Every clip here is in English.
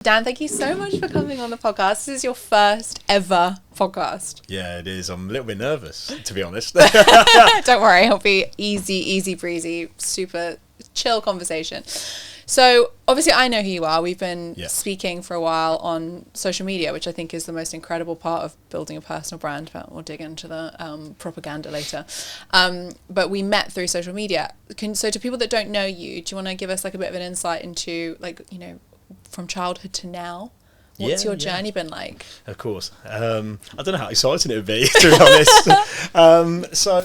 Dan, thank you so much for coming on the podcast. This is your first ever podcast. Yeah, it is. I'm a little bit nervous, to be honest. Don't worry, it'll be easy breezy, super chill conversation. So obviously I know who you are. We've been speaking for a while on social media, which I think is the most incredible part of building a personal brand, but we'll dig into the propaganda later. But we met through social media. So to people that don't know you, do you want to give us like a bit of an insight into from childhood to now? What's your journey been like? Of course. I don't know how exciting it would be, to be honest. So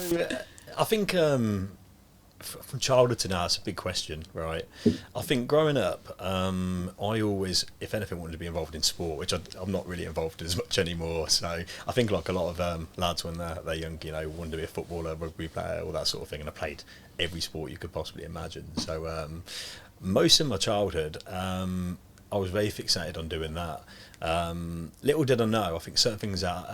I think from childhood to now, it's a big question, right? I think growing up, I always, if anything, wanted to be involved in sport, which I'm not really involved in as much anymore. So I think like a lot of lads when they're young, wanted to be a footballer, rugby player, all that sort of thing. And I played every sport you could possibly imagine. So most of my childhood, I was very fixated on doing that. Little did I know, I think certain things that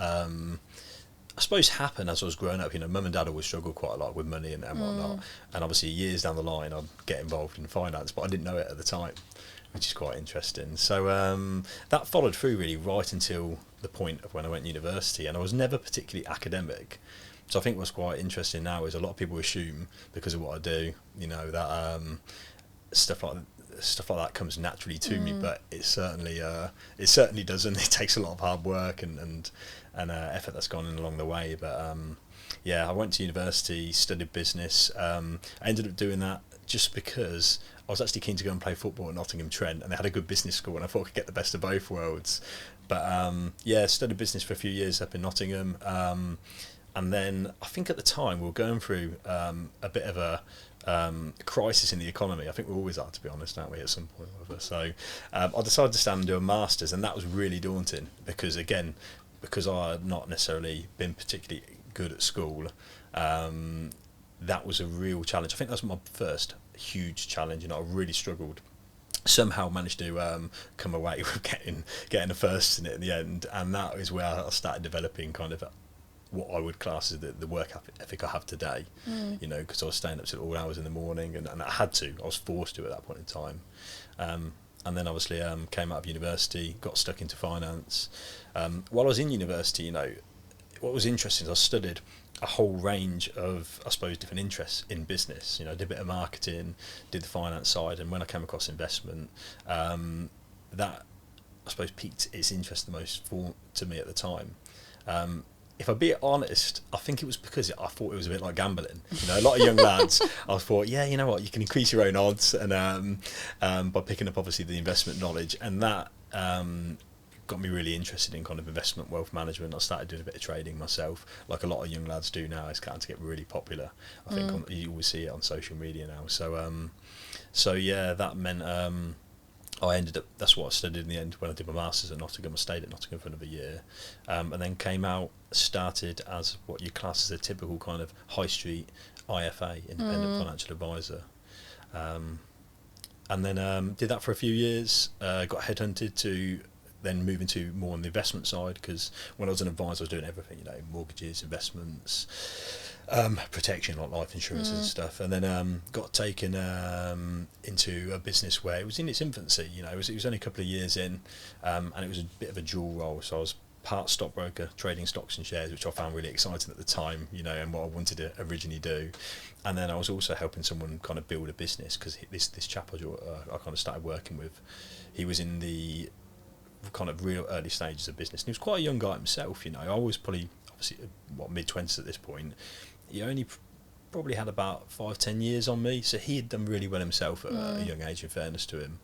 I suppose happened as I was growing up. Mum and dad always struggled quite a lot with money and whatnot. And obviously years down the line I'd get involved in finance, but I didn't know it at the time, which is quite interesting. So that followed through really right until the point of when I went to university, and I was never particularly academic. So I think what's quite interesting now is a lot of people assume because of what I do, that stuff like that comes naturally to me, but it certainly doesn't. It takes a lot of hard work and effort that's gone in along the way. But I went to university, studied business. I ended up doing that just because I was actually keen to go and play football at Nottingham Trent, and they had a good business school, and I thought I could get the best of both worlds. But studied business for a few years up in Nottingham, and then I think at the time we were going through a bit of a crisis in the economy. I think we always are, to be honest, aren't we, at some point or other. So I decided to stand and do a master's, and that was really daunting because I had not necessarily been particularly good at school. That was a real challenge. I think that was my first huge challenge, and I really struggled. Somehow managed to come away with getting a first in it in the end, and that is where I started developing kind of what I would class as the work ethic I have today, because I was staying up till all hours in the morning, and I had to. I was forced to at that point in time. And then obviously came out of university, got stuck into finance. While I was in university, what was interesting is I studied a whole range of, I suppose, different interests in business. I did a bit of marketing, did the finance side, and when I came across investment, that, I suppose, piqued its interest the most to me at the time. If I'm being honest, I think it was because I thought it was a bit like gambling. A lot of young lads, I thought, you know what, you can increase your own odds, and by picking up obviously the investment knowledge, and that got me really interested in kind of investment wealth management. I started doing a bit of trading myself, like a lot of young lads do now. It's starting to get really popular. I think you always see it on social media now. So that meant I ended up, that's what I studied in the end when I did my master's at Nottingham. I stayed at Nottingham for another year, and then came out, started as what you class as a typical kind of high street IFA, independent financial advisor, and then did that for a few years, got headhunted to then move into more on the investment side, because when I was an advisor I was doing everything, mortgages, investments, protection like life insurance and stuff, and then got taken into a business where it was in its infancy. It was only a couple of years in, and it was a bit of a dual role. So I was part stockbroker, trading stocks and shares, which I found really exciting at the time, and what I wanted to originally do. And then I was also helping someone kind of build a business, because this chap I kind of started working with, he was in the kind of real early stages of business, and he was quite a young guy himself. I was probably obviously mid-20s at this point. He only probably had about 5-10 years on me, so he had done really well himself at a young age, in fairness to him.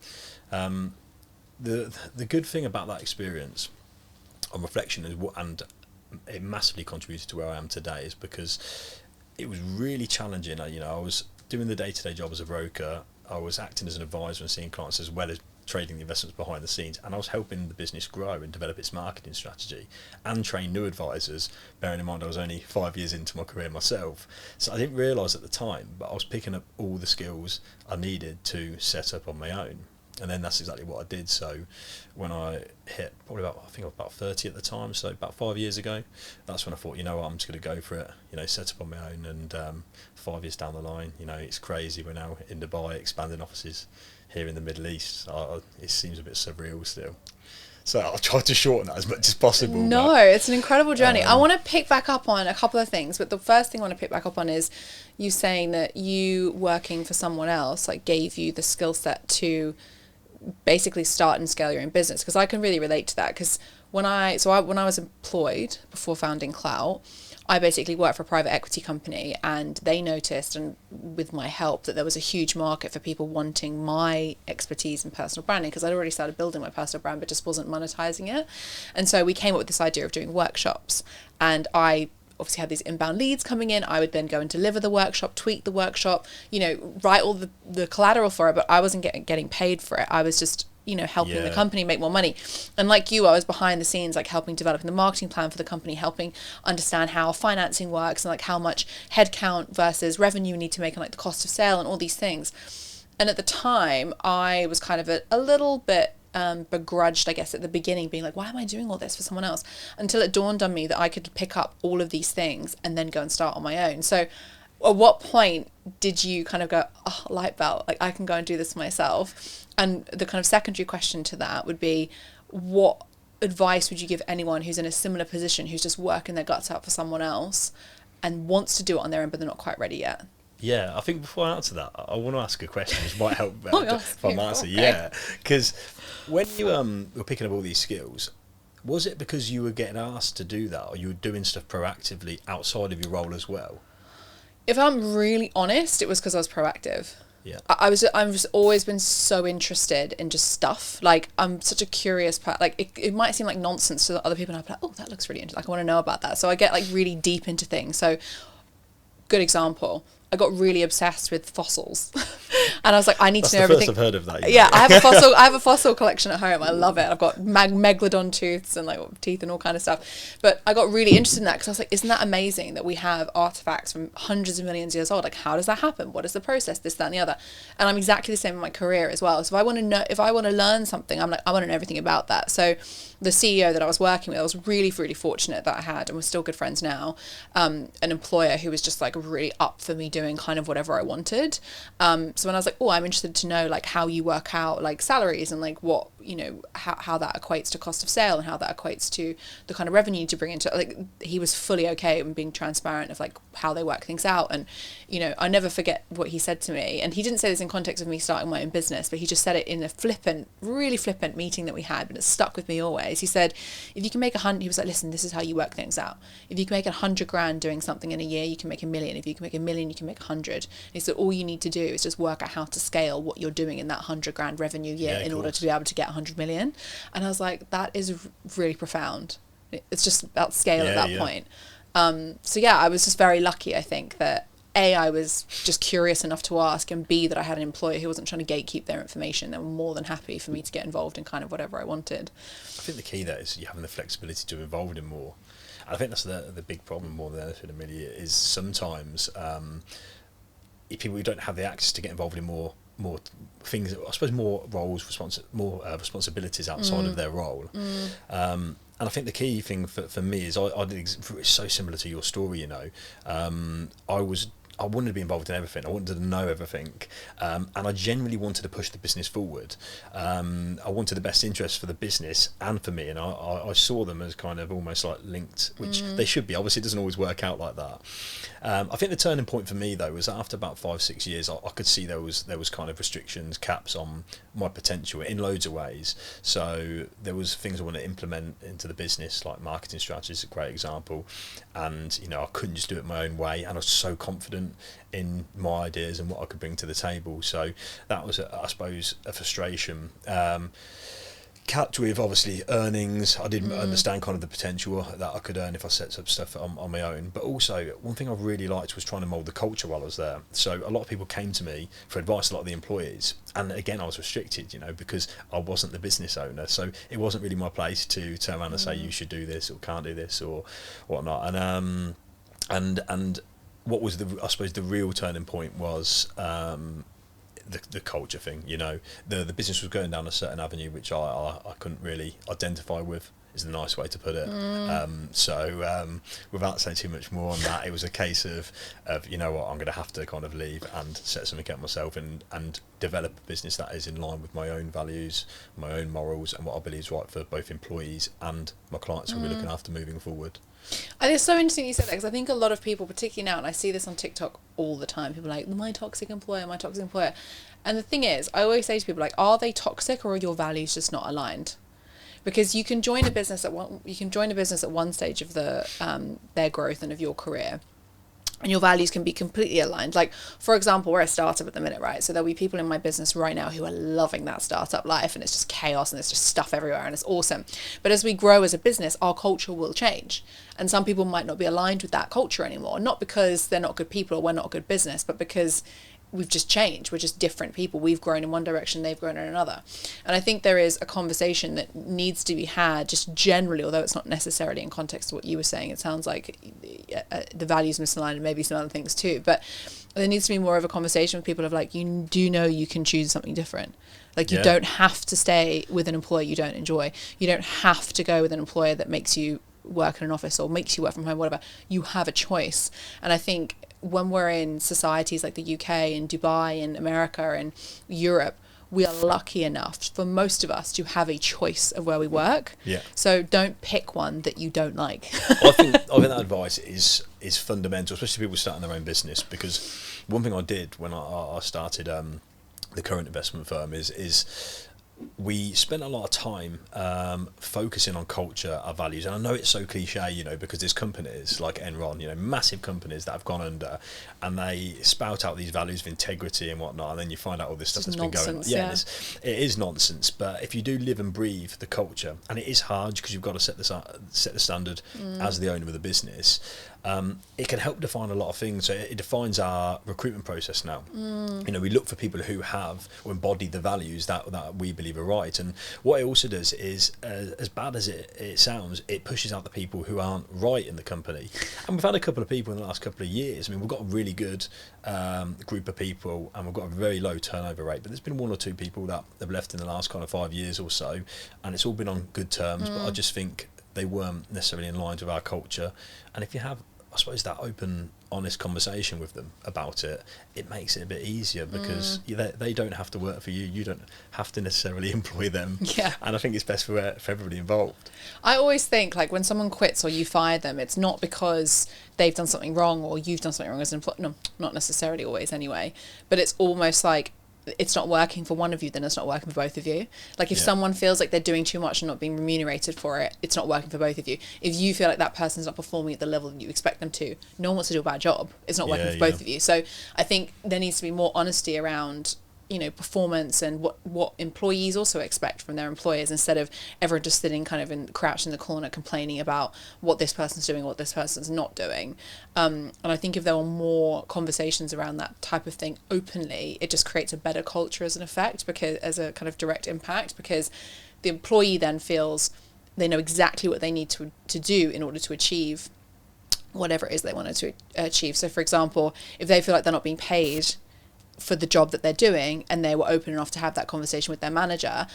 The good thing about that experience on reflection and it massively contributed to where I am today, is because it was really challenging. I was doing the day-to-day job as a broker, I was acting as an advisor and seeing clients as well as trading the investments behind the scenes, and I was helping the business grow and develop its marketing strategy and train new advisors, bearing in mind I was only 5 years into my career myself. So I didn't realise at the time, but I was picking up all the skills I needed to set up on my own. And then that's exactly what I did. So when I hit probably I think I was about 30 at the time, so about 5 years ago, that's when I thought, you know what, I'm just going to go for it, set up on my own. And 5 years down the line, it's crazy. We're now in Dubai, expanding offices here in the Middle East. It seems a bit surreal still. So I'll try to shorten that as much as possible. No, it's an incredible journey. I want to pick back up on a couple of things, but the first thing I want to pick back up on is you saying that you working for someone else gave you the skill set to basically start and scale your own business. Because I can really relate to that. Because when I was employed before founding Clout, I basically worked for a private equity company, and they noticed, and with my help, that there was a huge market for people wanting my expertise in personal branding, because I'd already started building my personal brand but just wasn't monetizing it. And so we came up with this idea of doing workshops, and I obviously had these inbound leads coming in. I would then go and deliver the workshop, tweak the workshop, write all the collateral for it, but I wasn't getting paid for it. I was just helping the company make more money. And like you, I was behind the scenes, helping developing the marketing plan for the company, helping understand how financing works and how much headcount versus revenue you need to make and the cost of sale and all these things. And at the time, I was kind of a little bit begrudged, I guess, at the beginning, being why am I doing all this for someone else? Until it dawned on me that I could pick up all of these things and then go and start on my own. So at what point did you kind of go, oh, light bulb, I can go and do this myself? And the kind of secondary question to that would be, what advice would you give anyone who's in a similar position, who's just working their guts out for someone else and wants to do it on their own, but they're not quite ready yet? Yeah, I think before I answer that, I want to ask a question which might help if I'm answering. Okay. Yeah, because when you were picking up all these skills, was it because you were getting asked to do that, or you were doing stuff proactively outside of your role as well? If I'm really honest, it was because I was proactive. Yeah. I've just always been so interested in just stuff. I'm such a curious person. It might seem like nonsense to other people, and I'm like, oh, that looks really interesting. I want to know about that. So I get really deep into things. So, good example. I got really obsessed with fossils, and I was like, I need to know everything. That's the first I've heard of that. Yeah, I have a fossil collection at home. I love it. I've got megalodon tooths and teeth and all kind of stuff. But I got really interested in that because I was like, isn't that amazing that we have artifacts from hundreds of millions of years old? How does that happen? What is the process? This, that, and the other. And I'm exactly the same in my career as well. So if I want to learn something, I'm I want to know everything about that. So the CEO that I was working with, I was really, really fortunate that I had, and we're still good friends now, an employer who was just really up for me doing kind of whatever I wanted. So when I was like, oh, I'm interested to know how you work out salaries and what, how that equates to cost of sale and how that equates to the kind of revenue to bring into he was fully okay and being transparent of how they work things out. And, I never forget what he said to me. And he didn't say this in context of me starting my own business, but he just said it in a really flippant meeting that we had, but it stuck with me always. He said, if you can make he was like, listen, this is how you work things out. If you can make 100 grand doing something in a year, you can make 1 million. If you can make 1 million, you can make 100. And he said, all you need to do is just work out how to scale what you're doing in that 100 grand revenue year in order to be able to get 100 million. And I was like, that is really profound. It's just about scale at that point. So yeah, I was just very lucky, I think, that A, I was just curious enough to ask, and B, that I had an employer who wasn't trying to gatekeep their information. They were more than happy for me to get involved in kind of whatever I wanted. I think the key there is you having the flexibility to be involved in more. And I think that's the big problem more than anything, Amelia, is sometimes people who don't have the access to get involved in more things, I suppose more roles, responsibilities outside of their role. And I think the key thing for me is I did it's so similar to your story, I wanted to be involved in everything. I wanted to know everything, and I genuinely wanted to push the business forward. I wanted the best interest for the business and for me, and I saw them as kind of almost linked, which they should be. Obviously, it doesn't always work out like that. I think the turning point for me though was after about 5-6 years, I could see there was kind of restrictions, caps on my potential in loads of ways. So there was things I wanted to implement into the business, like marketing strategies, a great example. And I couldn't just do it my own way, and I was so confident in my ideas and what I could bring to the table. So that was, I suppose, a frustration. Capped with obviously earnings. I didn't understand kind of the potential that I could earn if I set up stuff on my own. But also, one thing I really liked was trying to mould the culture while I was there. So a lot of people came to me for advice, a lot of the employees. And again, I was restricted, because I wasn't the business owner. So it wasn't really my place to turn around and say, you should do this or can't do this or whatnot. And what was I suppose the real turning point was the culture thing. You know, the business was going down a certain avenue which I couldn't really identify with, is the nice way to put it. Without saying too much more on that, it was a case of you know what, I'm going to have to kind of leave and set something up myself and develop a business that is in line with my own values, my own morals, and what I believe is right for both employees and my clients who we're looking after moving forward. I think it's so interesting you said that, because I think a lot of people, particularly now, and I see this on TikTok all the time, people are like, my toxic employer. And the thing is, I always say to people, like, are they toxic, or are your values just not aligned? Because you can join a business at one stage of their growth and of your career, and your values can be completely aligned. Like, for example, we're a startup at the minute, right? So there'll be people in my business right now who are loving that startup life, and it's just chaos and there's just stuff everywhere and it's awesome. But as we grow as a business, our culture will change. And some people might not be aligned with that culture anymore, not because they're not good people or we're not a good business, but because we've just changed. We're just different people. We've grown in one direction, they've grown in another. And I think there is a conversation that needs to be had just generally, although it's not necessarily in context to what you were saying. It sounds like the values misaligned and maybe some other things too. But there needs to be more of a conversation with people of like, you do know you can choose something different. Like, you don't have to stay with an employer you don't enjoy. You don't have to go with an employer that makes you work in an office or makes you work from home, whatever. You have a choice. And I think when we're in societies like the UK and Dubai and America and Europe, we are lucky enough for most of us to have a choice of where we work. Yeah. So don't pick one that you don't like. I think that advice is fundamental, especially people starting their own business, because one thing I did when I started the current investment firm is we spent a lot of time focusing on culture, our values. And I know it's so cliche, you know, because there's companies like Enron, you know, massive companies that have gone under, and they spout out these values of integrity and whatnot, and then you find out all this stuff that's been going on. Yeah, it is nonsense. But if you do live and breathe the culture, and it is hard because you've got to set the standard as the owner of the business, it can help define a lot of things. So it defines our recruitment process now. You know, we look for people who have or embody the values that we believe are right. And what it also does is, as bad as it sounds, it pushes out the people who aren't right in the company. And we've had a couple of people in the last couple of years. I mean, we've got a really good group of people, and we've got a very low turnover rate. But there's been one or two people that have left in the last kind of 5 years or so, and it's all been on good terms. But I just think they weren't necessarily in line with our culture. And if you have, I suppose, that open, honest conversation with them about it, it makes it a bit easier, because they don't have to work for you. You don't have to necessarily employ them. Yeah. And I think it's best for everybody involved. I always think, like, when someone quits or you fire them, it's not because they've done something wrong or you've done something wrong as an employee. No, not necessarily always anyway. But it's almost like, it's not working for one of you, then it's not working for both of you. Like, if someone feels like they're doing too much and not being remunerated for it, it's not working for both of you. If you feel like that person's not performing at the level that you expect them to, no one wants to do a bad job. It's not working for both of you. So I think there needs to be more honesty around, you know, performance and what employees also expect from their employers, instead of everyone just sitting kind of crouched in the corner complaining about what this person's doing, what this person's not doing. And I think if there were more conversations around that type of thing openly, it just creates a better culture as an effect, because as a kind of direct impact, because the employee then feels they know exactly what they need to do in order to achieve whatever it is they wanted to achieve. So for example, if they feel like they're not being paid for the job that they're doing, and they were open enough to have that conversation with their manager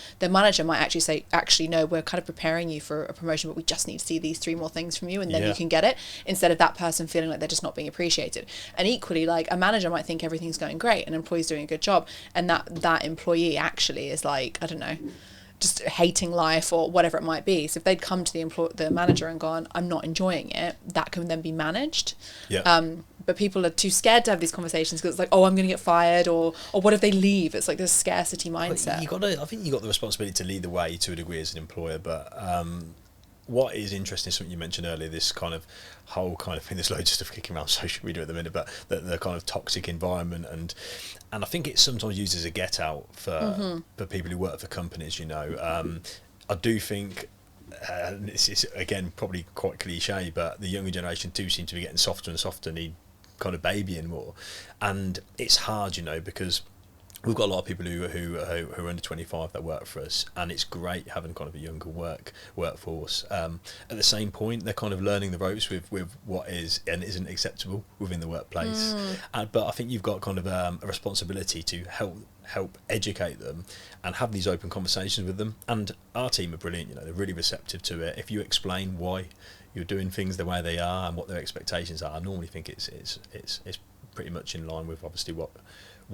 might actually say, actually, no, we're kind of preparing you for a promotion, but we just need to see these 3 more things from you, and then you can get it, instead of that person feeling like they're just not being appreciated. And equally, like, a manager might think everything's going great, an employee's doing a good job, and that employee actually is like, I don't know, just hating life or whatever it might be. So if they'd come to the manager and gone, I'm not enjoying it, that can then be managed. But people are too scared to have these conversations, because it's like, oh, I'm going to get fired, or what if they leave? It's like this scarcity mindset. I think you got the responsibility to lead the way to a degree as an employer. But what is interesting is something you mentioned earlier, this kind of whole kind of thing. There's loads of stuff kicking around social media at the minute, but the kind of toxic environment, and I think it's sometimes used as a get out for people who work for companies. You know, I do think. It's again probably quite cliche, but the younger generation do seem to be getting softer and softer, need kind of babying more, and it's hard, you know, because we've got a lot of people who are under 25 that work for us, and it's great having kind of a younger workforce. At the same point, they're kind of learning the ropes with what is and isn't acceptable within the workplace. But I think you've got kind of a responsibility to help educate them and have these open conversations with them. And our team are brilliant. You know, they're really receptive to it. If you explain why you're doing things the way they are and what their expectations are, I normally think it's pretty much in line with obviously what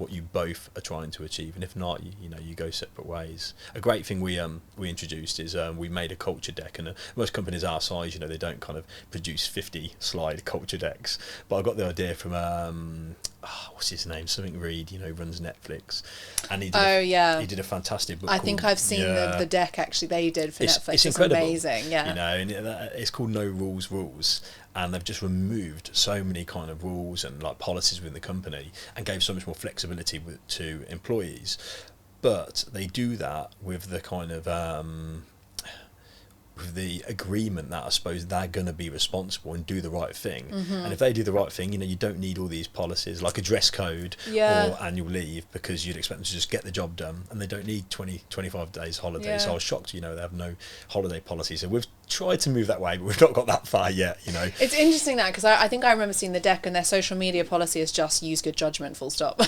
you both are trying to achieve, and if not, you go separate ways. A great thing we introduced is we made a culture deck, and most companies our size, they don't kind of produce 50 slide culture decks, but I got the idea from what's his name, something Reed, who runs Netflix, and he did a fantastic book. I think I've seen the deck actually they did for Netflix. It's incredible. Amazing, yeah. And it's called No Rules, and they've just removed so many kind of rules and like policies within the company and gave so much more flexibility to employees. But they do that with the kind of with the agreement that I suppose they're going to be responsible and do the right thing. And if they do the right thing, you don't need all these policies like a dress code or annual leave, because you'd expect them to just get the job done, and they don't need 25 days holiday. So I was shocked, they have no holiday policy. So we've tried to move that way, but we've not got that far yet. It's interesting that, because I think I remember seeing the deck, and their social media policy is just use good judgment, full stop.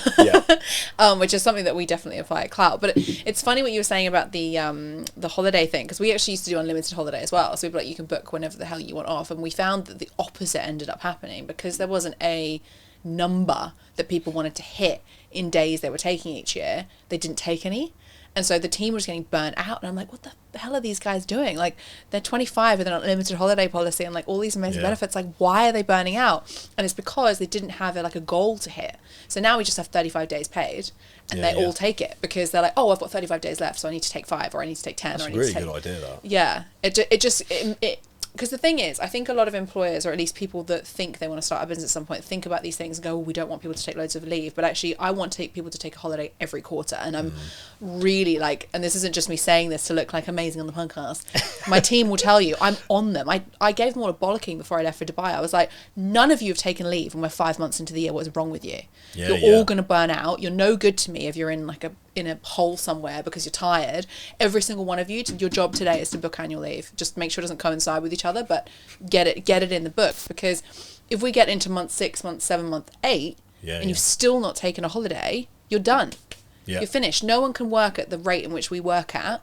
Which is something that we definitely apply at Clout. But it's funny what you were saying about the holiday thing, because we actually used to do unlimited holiday as well. So we'd be like, you can book whenever the hell you want off, and we found that the opposite ended up happening, because there wasn't a number that people wanted to hit in days they were taking each year. They didn't take any. And so the team was getting burnt out, and I'm like, what the hell are these guys doing? Like, they're 25 with an unlimited holiday policy and like all these amazing benefits. Like, why are they burning out? And it's because they didn't have a goal to hit. So now we just have 35 days paid, and they all take it, because they're like, oh, I've got 35 days left, so I need to take 5, or I need to take 10. That's or I a need really to take... good idea, that. Yeah, it because the thing is, I think a lot of employers, or at least people that think they want to start a business at some point, think about these things and go, we don't want people to take loads of leave. But actually, I want people to take a holiday every quarter. And I'm really and this isn't just me saying this to look like amazing on the podcast. My team will tell you, I'm on them. I gave them all a bollocking before I left for Dubai. I was like, none of you have taken leave, and we're 5 months into the year. What is wrong with you? You're all going to burn out. You're no good to me if you're in in a hole somewhere because you're tired. Every single one of you, your job today is to book annual leave. Just make sure it doesn't coincide with each other, but get it in the book, because if we get into month 6, month 7, month 8, and you've still not taken a holiday, you're done. You're finished. No one can work at the rate in which we work at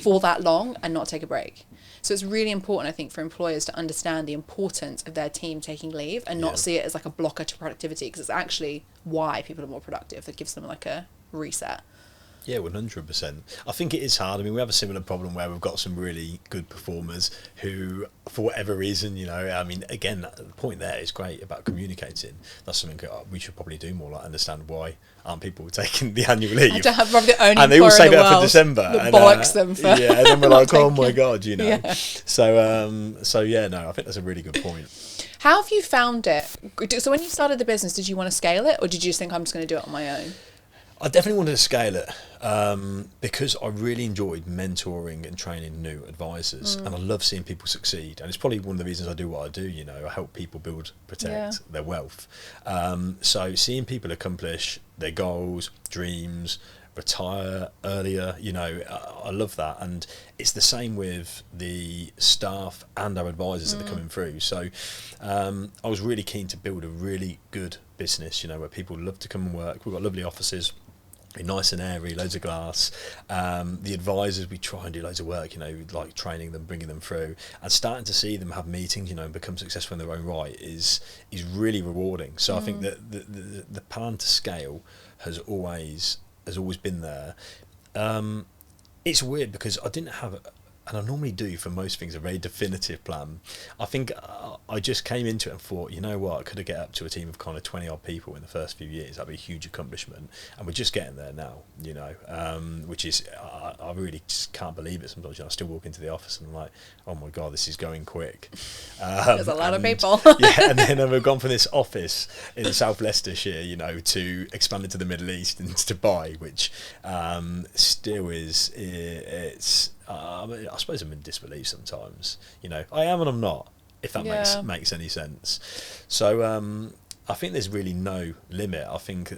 for that long and not take a break. So it's really important, I think, for employers to understand the importance of their team taking leave and not see it as like a blocker to productivity, because it's actually why people are more productive. That gives them like a reset. Yeah, 100%. I think it is hard. I mean, we have a similar problem where we've got some really good performers who, for whatever reason, I mean, again, the point there is great about communicating. That's something we should probably do more, like understand why aren't people taking the annual leave. I don't have probably the only and they all save it up for December. That bollocks them for and then we're like, oh my God, Yeah. So yeah, no, I think that's a really good point. How have you found it? So when you started the business, did you want to scale it, or did you just think, I'm just going to do it on my own? I definitely wanted to scale it because I really enjoyed mentoring and training new advisors, and I love seeing people succeed. And it's probably one of the reasons I do what I do. I help people protect their wealth. So seeing people accomplish their goals, dreams, retire earlier, I love that. And it's the same with the staff and our advisors that are coming through. So I was really keen to build a really good business, where people love to come and work. We've got lovely offices, nice and airy, loads of glass. The advisors, we try and do loads of work, like training them, bringing them through, and starting to see them have meetings, and become successful in their own right is really rewarding. So I think that the plan to scale has always been there. It's weird because I didn't have and I normally do for most things, a very definitive plan. I think I just came into it and thought, you know what, I could have get up to a team of kind of 20 odd people in the first few years. That'd be a huge accomplishment, and we're just getting there now, which is, I really just can't believe it sometimes. I still walk into the office and I'm like, oh my God, this is going quick. There's a lot of people. And then we've gone from this office in South Leicestershire, to expand into the Middle East and to Dubai, which still is, I suppose I'm in disbelief sometimes. I am and I'm not, if that makes any sense. So I think there's really no limit. I think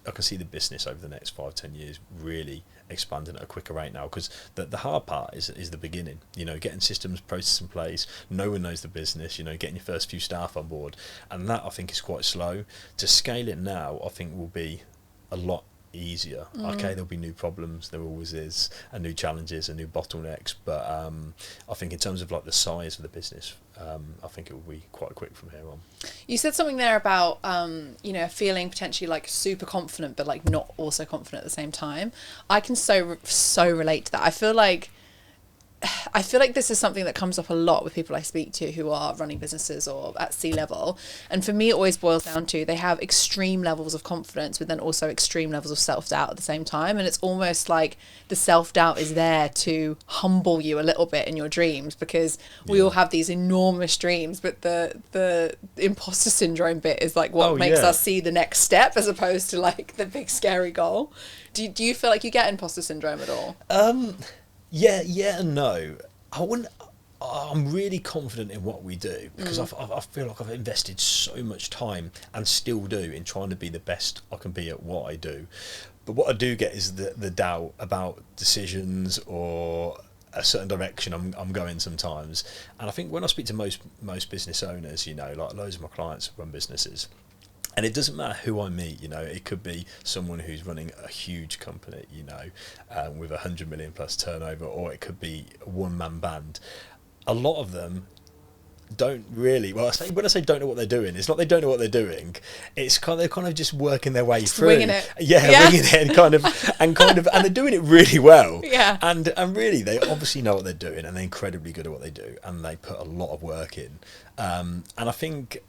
I can see the business over the next 5-10 years really expanding at a quicker rate now, because the hard part is the beginning. You know, getting systems, process in place. No one knows the business. You know, getting your first few staff on board, and that I think is quite slow. To scale it now, I think will be a lot easier. Okay, there'll be new problems, there always is, and new challenges and new bottlenecks, but I think in terms of like the size of the business, I think it will be quite quick from here on. You said something there about you know, feeling potentially like super confident but like not also confident at the same time. I can so relate to that. I feel like this is something that comes up a lot with people I speak to who are running businesses or at C-level. And for me, it always boils down to they have extreme levels of confidence, but then also extreme levels of self-doubt at the same time. And it's almost like the self-doubt is there to humble you a little bit in your dreams, because we all have these enormous dreams, but the imposter syndrome bit is like what makes us see the next step as opposed to like the big scary goal. Do you feel like you get imposter syndrome at all? Yeah and no. I'm really confident in what we do, because I feel like I've invested so much time, and still do, in trying to be the best I can be at what I do. But what I do get is the doubt about decisions or a certain direction I'm going sometimes. And I think when I speak to most business owners, you know, like loads of my clients run businesses, and it doesn't matter who I meet, you know, it could be someone who's running a huge company, you know, with 100 million plus turnover, or it could be a one-man band. A lot of them don't really, when I say don't know what they're doing, it's not they don't know what they're doing, it's they're kind of just working their way through. Winging it. Yeah, winging it, and they're doing it really well. Yeah. And really, they obviously know what they're doing, and they're incredibly good at what they do, and they put a lot of work in. And I think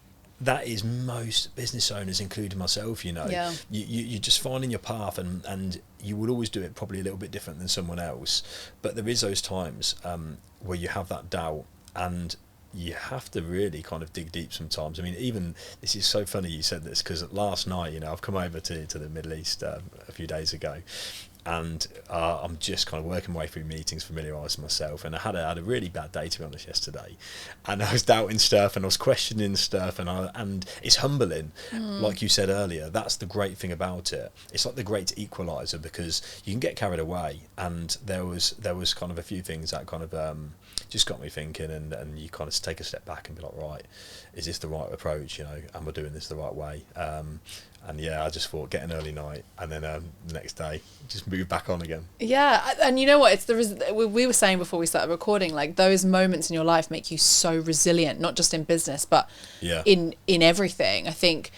that is most business owners, including myself, you know. Yeah. You're just finding your path, and you will always do it probably a little bit different than someone else. But there is those times where you have that doubt, and you have to really kind of dig deep sometimes. I mean, even, this is so funny you said this, because last night, you know, I've come over to the Middle East a few days ago, and I'm just kind of working my way through meetings, familiarising myself, and I had a really bad day, to be honest, yesterday, and I was doubting stuff, and I was questioning stuff, and it's humbling. Like you said earlier, that's the great thing about it. It's like the great equaliser, because you can get carried away, and there was kind of a few things that kind of just got me thinking, and you kind of take a step back and be like, right, is this the right approach? You know, am I doing this the right way? And yeah, I just thought, get an early night, and then the next day just move back on again. Yeah, and you know what? It's we were saying before we started recording, like those moments in your life make you so resilient, not just in business, but in everything. I think,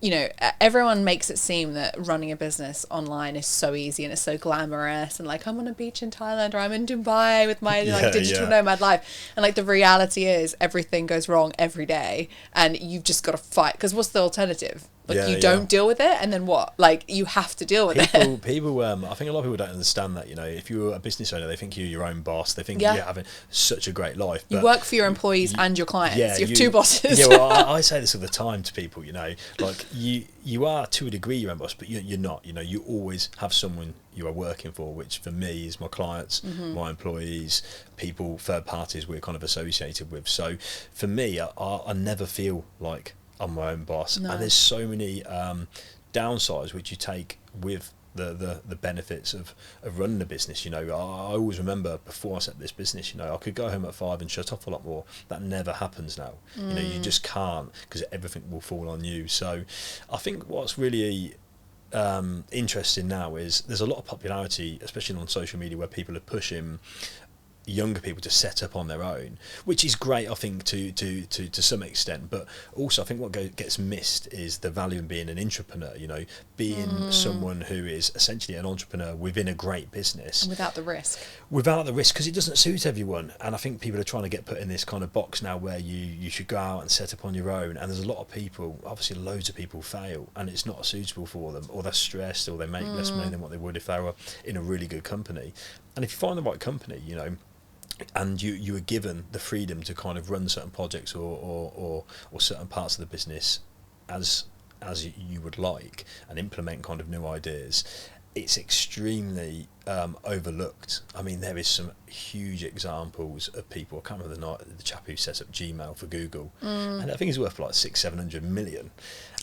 you know, everyone makes it seem that running a business online is so easy and it's so glamorous, and like I'm on a beach in Thailand or I'm in Dubai with my like digital nomad life, and like the reality is everything goes wrong every day, and you've just got to fight, because what's the alternative? Like you don't deal with it, and then what? Like you have to deal with it. People, I think a lot of people don't understand that. You know, if you're a business owner, they think you're your own boss. They think you're having such a great life. But you work for your employees and your clients. You have two bosses. Yeah, well, I say this all the time to people. You know, like you are to a degree your own boss, but you're not. You know, you always have someone you are working for, which for me is my clients, my employees, people, third parties we're kind of associated with. So for me, I never feel like I'm my own boss. No. And there's so many downsides which you take with the benefits of running a business. You know, I always remember before I set this business, you know, I could go home at 5 and shut off a lot more. That never happens now. You know, you just can't, because everything will fall on you. So I think what's really interesting now is there's a lot of popularity, especially on social media, where people are pushing younger people to set up on their own, which is great, I think, to some extent. But also, I think what gets missed is the value in being an entrepreneur. You know, being someone who is essentially an entrepreneur within a great business, and without the risk, because it doesn't suit everyone. And I think people are trying to get put in this kind of box now where you should go out and set up on your own. And there's a lot of people, obviously loads of people fail, and it's not suitable for them, or they're stressed, or they make less money than what they would if they were in a really good company. And if you find the right company, you know, and you are given the freedom to kind of run certain projects or certain parts of the business as you would like, and implement kind of new ideas, it's extremely overlooked. I mean, there is some huge examples of people. I can't remember the chap who set up Gmail for Google, and I think he's worth like 600-700 million.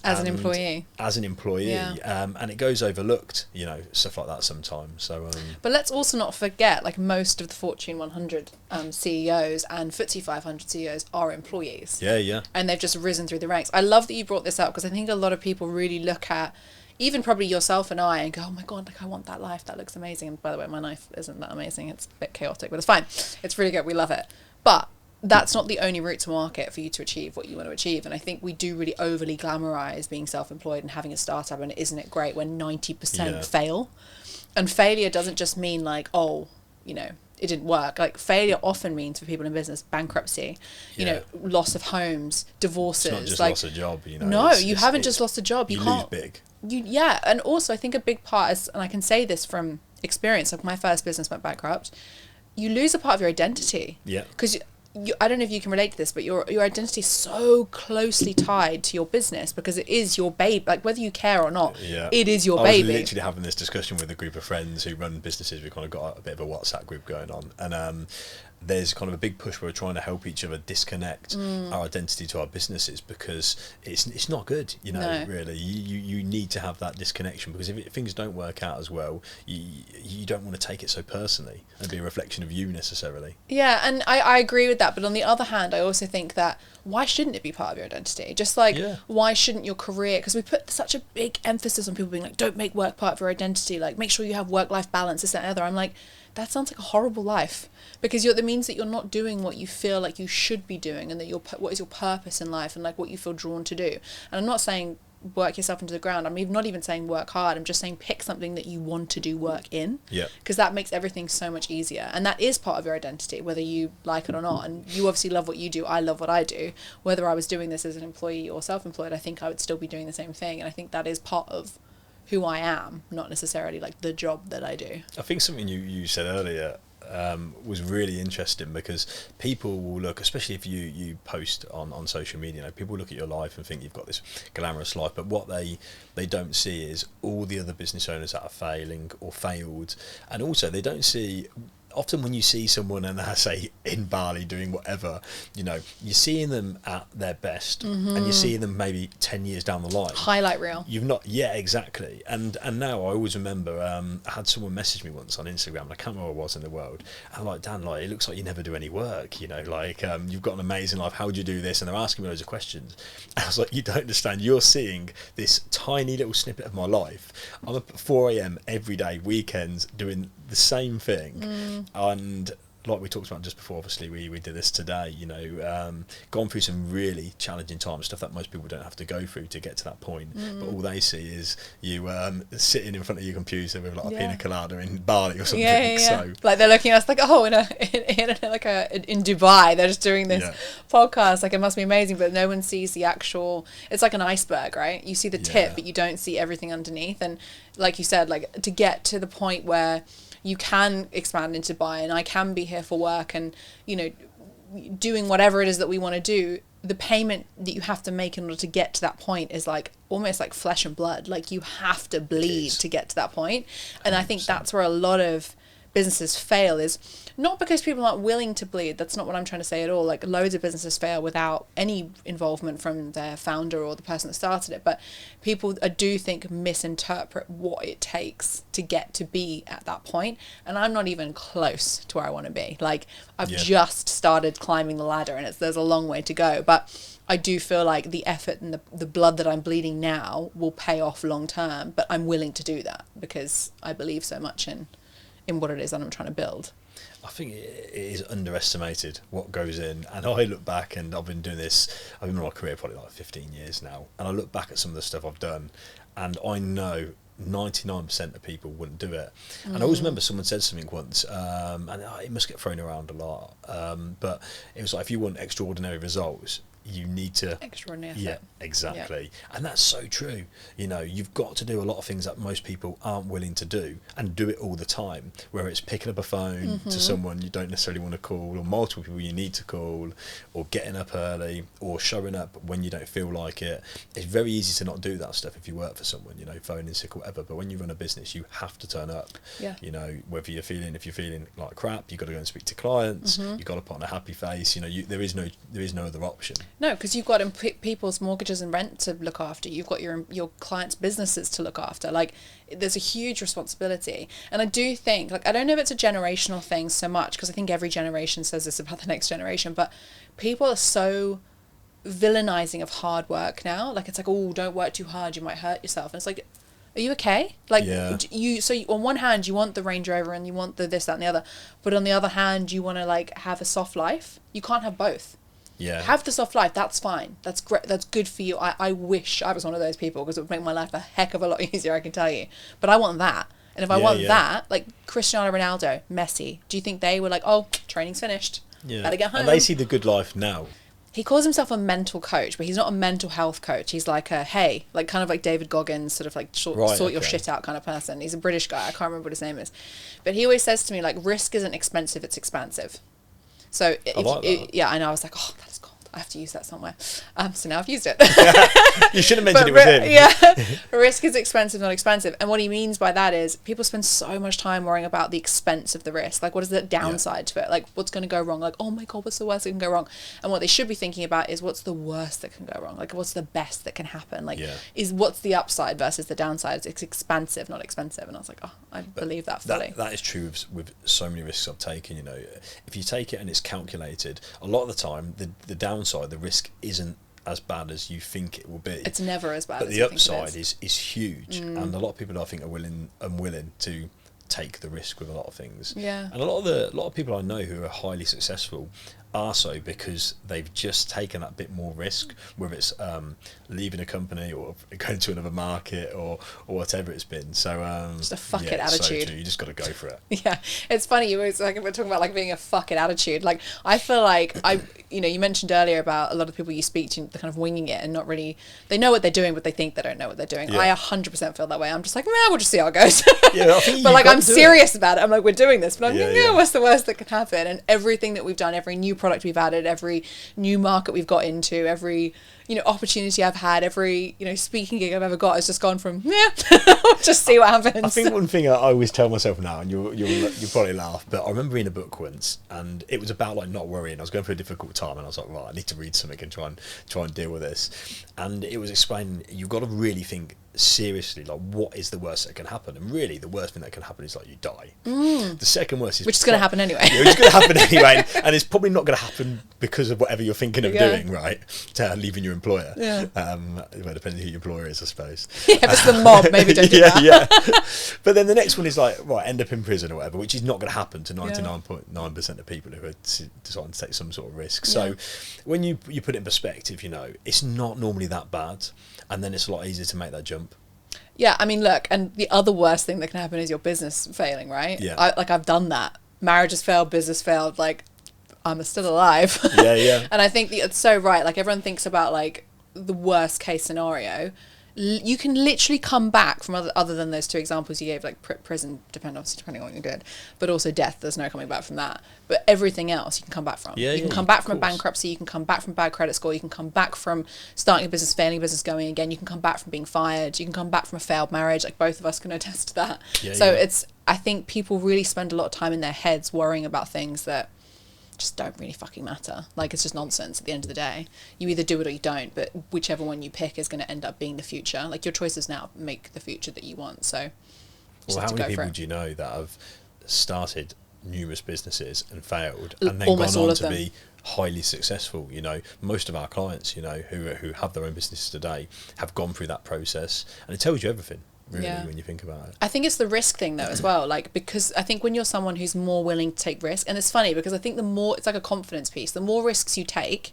As an employee. Yeah. And it goes overlooked, you know, stuff like that sometimes. So, but let's also not forget, like, most of the Fortune 100 CEOs and FTSE 500 CEOs are employees. Yeah. And they've just risen through the ranks. I love that you brought this up, because I think a lot of people really look at, even probably yourself and I, and go, oh my God, like, I want that life. That looks amazing. And by the way, my life isn't that amazing. It's a bit chaotic, but it's fine. It's really good. We love it. But that's not the only route to market for you to achieve what you want to achieve. And I think we do really overly glamorize being self-employed and having a startup, and isn't it great when 90% fail? And failure doesn't just mean like, oh, you know, it didn't work. Like, failure often means, for people in business, bankruptcy, you know, loss of homes, divorces. It's not just like, lost a job, you know. No, you haven't just lost a job. You can't lose big. And also I think a big part is, and I can say this from experience, like my first business went bankrupt, you lose a part of your identity. Yeah. Because I don't know if you can relate to this, but your identity is so closely tied to your business, because it is your baby. Like, whether you care or not, it is your baby. I was literally having this discussion with a group of friends who run businesses. We've kind of got a bit of a WhatsApp group going on, and there's kind of a big push where we're trying to help each other disconnect our identity to our businesses, because it's not good, you know. Really, you need to have that disconnection, because if things don't work out as well, you don't want to take it so personally and be a reflection of you necessarily. Yeah, and I agree with that, but on the other hand, I also think that why shouldn't it be part of your identity? Just like, why shouldn't your career, because we put such a big emphasis on people being like, don't make work part of your identity, like, make sure you have work-life balance, this, that, and the other. I'm like, that sounds like a horrible life, because that means that you're not doing what you feel like you should be doing, and that what is your purpose in life, and like what you feel drawn to do. And I'm not saying work yourself into the ground. I'm not even saying work hard. I'm just saying pick something that you want to do work in. Yeah. Because that makes everything so much easier, and that is part of your identity, whether you like it or not. And you obviously love what you do. I love what I do. Whether I was doing this as an employee or self-employed, I think I would still be doing the same thing. And I think that is part of who I am, not necessarily like the job that I do. I think something you said earlier was really interesting, because people will look, especially if you post on social media, you know, people look at your life and think you've got this glamorous life, but what they don't see is all the other business owners that are failing or failed. And also they don't see, often when you see someone, and I say in Bali doing whatever, you know, you're seeing them at their best, and you're seeing them maybe 10 years down the line. Highlight reel. You've not, exactly. And now I always remember, I had someone message me once on Instagram, and I can't remember where I was in the world. And like, Dan, like, it looks like you never do any work, you know, like, you've got an amazing life. How do you do this? And they're asking me loads of questions. And I was like, you don't understand. You're seeing this tiny little snippet of my life. I'm up at 4 a.m. every day, weekends, doing the same thing. And like we talked about just before, obviously we did this today, you know, gone through some really challenging times, stuff that most people don't have to go through to get to that point. But all they see is you sitting in front of your computer with like a pina colada in Bali or something. So like, they're looking at us like, oh, in Dubai they're just doing this podcast, like, it must be amazing, but no one sees the actual, it's like an iceberg, right? You see the tip, but you don't see everything underneath. And like you said, like, to get to the point where you can expand into Dubai, and I can be here for work, and, you know, doing whatever it is that we want to do, the payment that you have to make in order to get to that point is like almost like flesh and blood. Like, you have to bleed to get to that point. And 100%. I think that's where a lot of businesses fail, is not because people aren't willing to bleed. That's not what I'm trying to say at all. Like, loads of businesses fail without any involvement from their founder or the person that started it. But people, I do think, misinterpret what it takes to get to be at that point. And I'm not even close to where I want to be. Like, I've just started climbing the ladder, and there's a long way to go. But I do feel like the effort and the blood that I'm bleeding now will pay off long term. But I'm willing to do that because I believe so much in what it is that I'm trying to build. I think it is underestimated what goes in. And I look back, and I've been doing this, I've been in my career probably like 15 years now, and I look back at some of the stuff I've done, and I know 99% of people wouldn't do it. And I always remember someone said something once, and it must get thrown around a lot, but it was like, if you want extraordinary results, you need to extraordinary effort. Yeah, exactly. And that's so true. You know, you've got to do a lot of things that most people aren't willing to do, and do it all the time, whether it's picking up a phone to someone you don't necessarily want to call, or multiple people you need to call, or getting up early, or showing up when you don't feel like it. It's very easy to not do that stuff if you work for someone, you know, phoning sick or whatever, but when you run a business you have to turn up. You know, whether if you're feeling like crap, you've got to go and speak to clients, you've got to put on a happy face, you know, there is no other option. No, because you've got people's mortgages and rent to look after. You've got your clients' businesses to look after. Like, there's a huge responsibility. And I do think, like, I don't know if it's a generational thing so much, because I think every generation says this about the next generation, but people are so villainizing of hard work now. Like, it's like, oh, don't work too hard, you might hurt yourself. And it's like, are you okay? Like, so on one hand you want the Range Rover and you want the this, that and the other, but on the other hand you want to like have a soft life. You can't have both. Have the soft life, that's fine, that's great, that's good for you. I wish I was one of those people, because it would make my life a heck of a lot easier, I can tell you. But I want that. And if I want that, like Cristiano Ronaldo, Messi, do you think they were like, oh, training's finished, better get home? And they see the good life now. He calls himself a mental coach, but he's not a mental health coach. He's like a, hey, like kind of like David Goggins, sort of like sort your shit out kind of person. He's a British guy. I can't remember what his name is. But he always says to me, like, risk isn't expensive, it's expansive. So, I know. I was like, oh, that's cool. I have to use that somewhere. So now I've used it. You should have mentioned it with him. Yeah. Risk is expensive, not expensive. And what he means by that is people spend so much time worrying about the expense of the risk. Like, what is the downside to it? Like, what's going to go wrong? Like, oh my God, what's the worst that can go wrong? And what they should be thinking about is what's the worst that can go wrong? Like, what's the best that can happen? Like, what's the upside versus the downside? It's expansive, not expensive. And I was like, oh, I believe that fully. That is true with so many risks I've taken. You know, if you take it and it's calculated, a lot of the time the downside, the risk isn't as bad as you think it will be. It's never as bad. But the upside is huge, and a lot of people I think are unwilling to take the risk with a lot of things. And a lot of people I know who are highly successful are so because they've just taken that bit more risk, whether it's leaving a company or going to another market or whatever it's been. So just a fuck it attitude. So you just got to go for it. Yeah, it's funny. You always like we're talking about like being a fuck it attitude. Like I feel like you mentioned earlier about a lot of people you speak to, they're kind of winging it and not really. They know what they're doing, but they think they don't know what they're doing. I 100% feel that way. I'm just like, we'll just see how it goes. But like I'm serious about it. I'm like, we're doing this, but I'm like, what's the worst that can happen? And everything that we've done, every new product we've added, every new market we've got into, every opportunity I've had, every speaking gig I've ever got has just gone from just see what happens. I think one thing I always tell myself now, and you'll probably laugh, but I remember reading a book once, and it was about like not worrying. I was going through a difficult time, and I was like, right, I need to read something and try and deal with this. And it was explaining you've got to really think seriously, like what is the worst that can happen, and really the worst thing that can happen is like you die. The second worst is which is going to happen anyway. Which is going to happen anyway, and it's probably not going to happen because of whatever you're thinking of doing, right? Leaving your employer. Well, depending who your employer is, I suppose. If it's the mob, maybe don't do that. But then the next one is like, right, end up in prison or whatever, which is not going to happen to 99.9% of people who are deciding to take some sort of risk. So when you put it in perspective, it's not normally that bad, and then it's a lot easier to make that jump. Yeah, I mean, look, and the other worst thing that can happen is your business failing, right? I've done that. Marriage has failed, business failed, like, I'm still alive. And I think it's so right. Like, everyone thinks about, like, the worst case scenario. You can literally come back from other than those two examples you gave, like prison, depending on what you did, but also death. There's no coming back from that. But everything else you can come back from. You can come back from a bankruptcy. You can come back from bad credit score. You can come back from starting a business, failing a business, going again. You can come back from being fired. You can come back from a failed marriage. Like both of us can attest to that. It's. I think people really spend a lot of time in their heads worrying about things that just don't really fucking matter. Like, it's just nonsense at the end of the day. You either do it or you don't, but whichever one you pick is going to end up being the future. Like, your choices now make the future that you want. So well, how many people do you know that have started numerous businesses and failed and then gone on to be highly successful? Most of our clients, who have their own businesses today have gone through that process, and it tells you everything. Really, when you think about it. I think it's the risk thing though as well, like, because I think when you're someone who's more willing to take risk, and it's funny because I think the more, it's like a confidence piece, the more risks you take,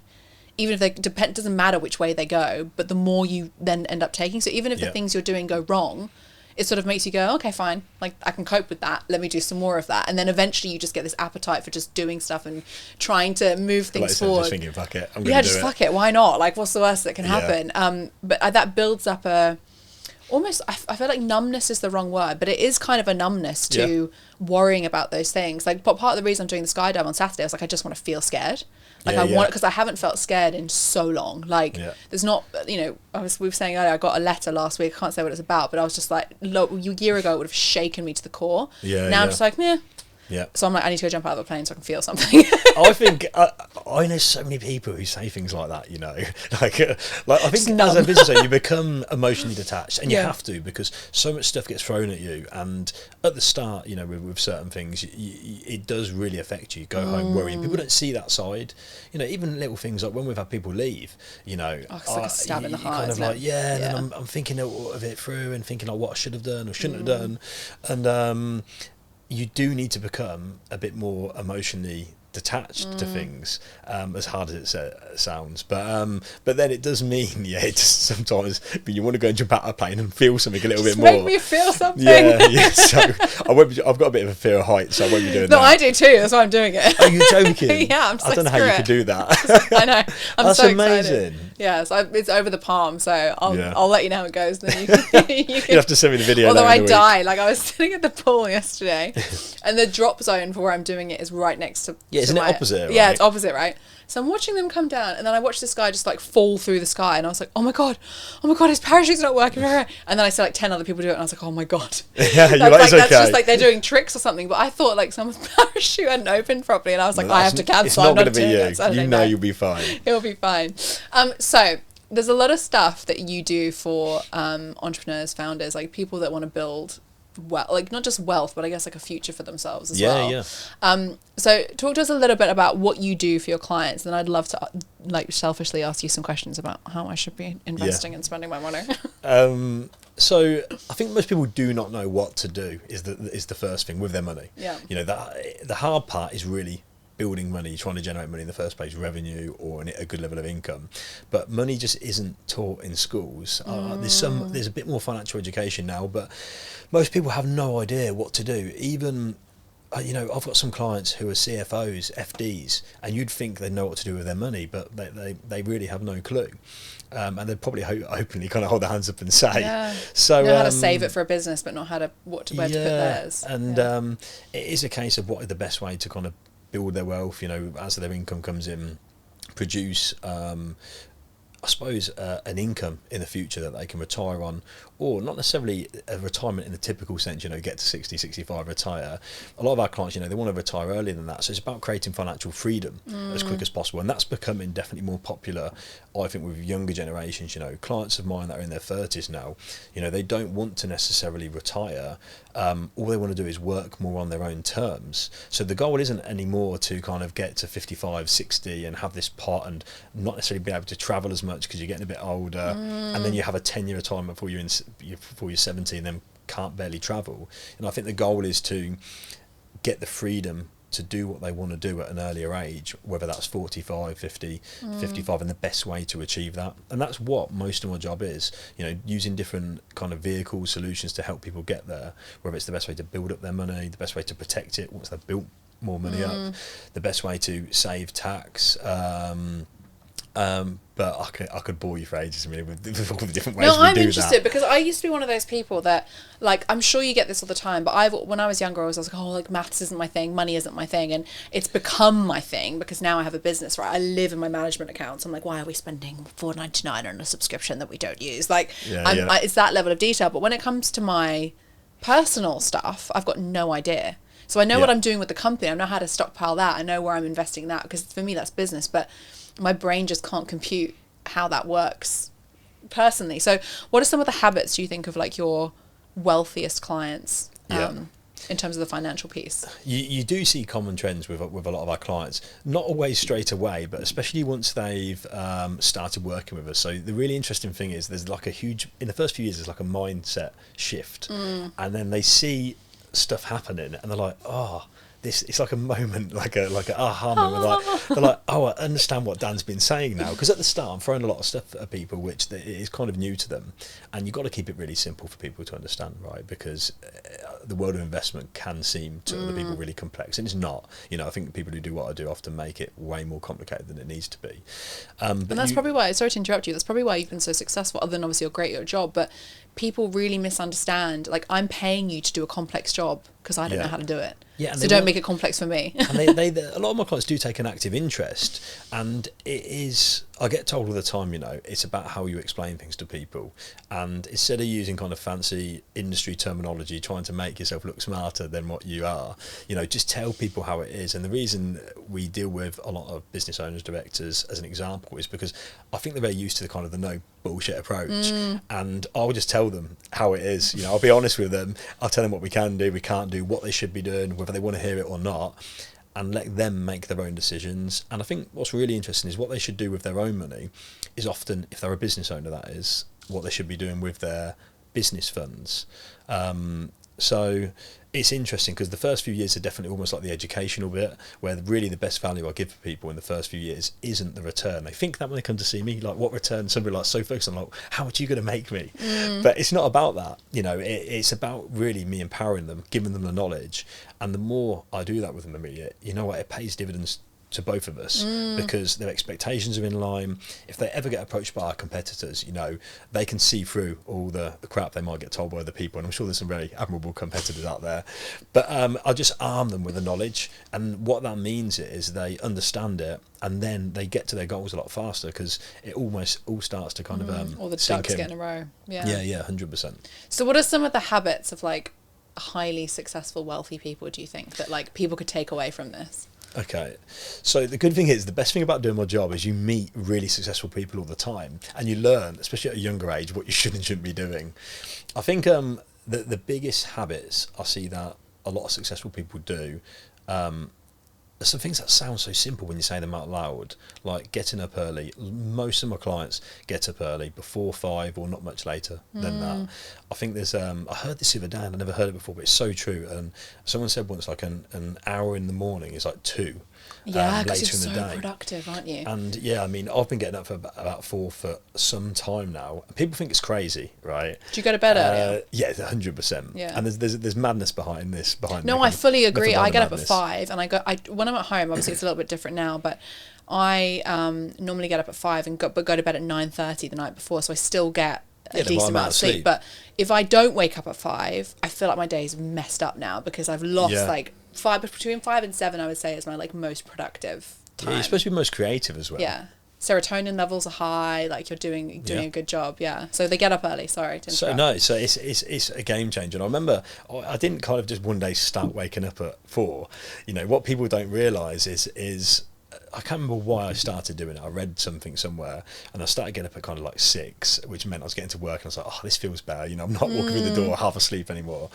even if they doesn't matter which way they go, but the more you then end up taking. So even if the things you're doing go wrong, it sort of makes you go, okay, fine, like I can cope with that, let me do some more of that. And then eventually you just get this appetite for just doing stuff and trying to move things forward. Just thinking, fuck it, I'm gonna do it. Fuck it, why not? Like, what's the worst that can happen? But that builds up almost, I feel like numbness is the wrong word, but it is kind of a numbness to worrying about those things. Like, but part of the reason I'm doing the skydive on Saturday, I was like, I just want to feel scared. Like, I want, because I haven't felt scared in so long. Like, there's not, you know, we were saying earlier, I got a letter last week, I can't say what it's about, but I was just like, look, a year ago it would have shaken me to the core. Now I'm just like, meh. Yeah. So I'm like, I need to go jump out of the plane so I can feel something. I think I know so many people who say things like that. You know, like I think as a business owner, you become emotionally detached, and you have to, because so much stuff gets thrown at you. And at the start, you know, with certain things, it does really affect you. Go home worrying. People don't see that side. You know, even little things like when we've had people leave. You know, it's like a stab in the heart. Kind of like and then I'm thinking of it through and thinking like what I should have done or shouldn't have done, and you do need to become a bit more emotionally detached to things, as hard as it sounds, but then it does mean it just sometimes you want to go and jump out of a plane and feel something a little bit more. Make me feel something. So I've got a bit of a fear of heights, so I won't be doing that. No, I do too, that's why I'm doing it. Are you joking? Yeah, I'm so I don't know how you could do that. I know, I'm that's so amazing. Excited. Yeah, so it's over the palm, so I'll let you know how it goes, then you have to send me the video. Although I die, like I was sitting at the pool yesterday and the drop zone for where I'm doing it is right next to isn't it opposite, right? Yeah, it's opposite, right? So I'm watching them come down, and then I watched this guy just like fall through the sky, and I was like, oh my god, his parachute's not working. And then I saw like 10 other people do it, and I was like, oh my god. Yeah, that's just like they're doing tricks or something. But I thought like someone's parachute hadn't opened properly, and I was like, I have to cancel. It's not going to be you. You know, no. You'll be fine. It'll be fine. So there's a lot of stuff that you do for entrepreneurs, founders, like people that want to build like not just wealth, but I guess like a future for themselves as well. So talk to us a little bit about what you do for your clients, and I'd love to like selfishly ask you some questions about how I should be investing and spending my money. So I think most people do not know what to do is the first thing with their money. You know, the hard part is really building money, trying to generate money in the first place, revenue or a good level of income. But money just isn't taught in schools. There's a bit more financial education now, but most people have no idea what to do. Even you know, I've got some clients who are CFOs, FDs, and you'd think they know what to do with their money, but they really have no clue. And they'd probably openly kind of hold their hands up and say, so know how to save it for a business, but not where to put theirs. And it is a case of what is the best way to kind of build their wealth, you know, as their income comes in, produce I suppose an income in the future that they can retire on, or not necessarily a retirement in the typical sense, you know, get to 60, 65, retire. A lot of our clients, you know, they want to retire earlier than that. So it's about creating financial freedom as quick as possible. And that's becoming definitely more popular, I think, with younger generations. You know, clients of mine that are in their 30s now, you know, they don't want to necessarily retire. All they want to do is work more on their own terms. So the goal isn't anymore to kind of get to 55, 60 and have this pot and not necessarily be able to travel as much because you're getting a bit older, and then you have a 10-year retirement before you're 70 and then can't barely travel. And I think the goal is to get the freedom to do what they want to do at an earlier age, whether that's 45, 50, 55, and the best way to achieve that. And that's what most of my job is, you know, using different kind of vehicle solutions to help people get there, whether it's the best way to build up their money, the best way to protect it once they've built more money up, the best way to save tax, but I could bore you for ages, I mean, with all the different ways we do that. No, I'm interested because I used to be one of those people that, like, I'm sure you get this all the time, but when I was younger, I was like, oh, like, maths isn't my thing, money isn't my thing, and it's become my thing because now I have a business, right? I live in my management accounts. I'm like, why are we spending $4.99 on a subscription that we don't use? Like, it's that level of detail. But when it comes to my personal stuff, I've got no idea. So I know what I'm doing with the company. I know how to stockpile that. I know where I'm investing that because for me, that's business. But my brain just can't compute how that works personally. So what are some of the habits do you think of like your wealthiest clients in terms of the financial piece? You do see common trends with a lot of our clients, not always straight away, but especially once they've started working with us. So the really interesting thing is there's like in the first few years, there's like a mindset shift, and then they see stuff happening and they're like, oh, it's like a moment, like a aha moment. They're like, oh, I understand what Dan's been saying now. Because at the start, I'm throwing a lot of stuff at people which is kind of new to them, and you've got to keep it really simple for people to understand, right? Because the world of investment can seem to other people really complex, and it's not. You know, I think the people who do what I do often make it way more complicated than it needs to be. But and that's probably why, sorry to interrupt you, that's probably why you've been so successful, other than obviously you're great at your job, but people really misunderstand, like, I'm paying you to do a complex job because I don't know how to do it. Yeah, so don't make it complex for me. And a lot of my clients do take an active interest, and it is, I get told all the time, you know, it's about how you explain things to people, and instead of using kind of fancy industry terminology, trying to make yourself look smarter than what you are, you know, just tell people how it is. And the reason we deal with a lot of business owners, directors, as an example, is because I think they're very used to the kind of the no bullshit approach, and I'll just tell them how it is. You know, I'll be honest with them. I'll tell them what we can do, we can't do, what they should be doing, whether they want to hear it or not, and let them make their own decisions. And I think what's really interesting is what they should do with their own money is often, if they're a business owner, that is, what they should be doing with their business funds. So it's interesting because the first few years are definitely almost like the educational bit, where really the best value I give for people in the first few years isn't the return. They think that when they come to see me, like, what return? Somebody like so focused on, like, how much are you going to make me? But it's not about that. You know, it's about really me empowering them, giving them the knowledge. And the more I do that with them, Amelia, you know what, it pays dividends to both of us, because their expectations are in line. If they ever get approached by our competitors, you know, they can see through all the crap they might get told by other people, and I'm sure there's some very admirable competitors out there, but I just arm them with the knowledge, and what that means is they understand it, and then they get to their goals a lot faster, because it almost all starts to kind of all the ducks get in a row. Yeah 100%. So what are some of the habits of, like, highly successful wealthy people, do you think, that, like, people could take away from this? Okay, so the good thing is, the best thing about doing my job is you meet really successful people all the time, and you learn, especially at a younger age, what you should and shouldn't be doing. I think the biggest habits I see that a lot of successful people do, there's some things that sound so simple when you say them out loud, like getting up early. Most of my clients get up early, before 5 or not much later than that. I think there's, I heard this the other day, and I never heard it before, but it's so true. And someone said once, like, an hour in the morning is like 2. Yeah, because later you're in the so day. productive, aren't you? And yeah, I mean, I've been getting up for about 4 for some time now. People think it's crazy, right? Do you go to bed earlier? Yeah, 100%. Yeah. And there's madness behind this. No, I fully agree. I get up at 5, and when I'm at home, obviously it's a little bit different now, but I normally get up at 5 and go to bed at 9:30 the night before, so I still get a decent amount of sleep. But if I don't wake up at 5, I feel like my day's messed up now, because I've lost between 5 and 7, I would say, is my, like, most productive time. Yeah, you're supposed to be most creative as well. Yeah. Serotonin levels are high, like, you're doing a good job. Yeah. So they get up early, sorry to interrupt. So it's a game changer. And I remember I didn't kind of just one day start waking up at 4. You know, what people don't realise is I can't remember why I started doing it. I read something somewhere, and I started getting up at kind of like 6, which meant I was getting to work, and I was like, oh, this feels bad. You know, I'm not walking through the door half asleep anymore.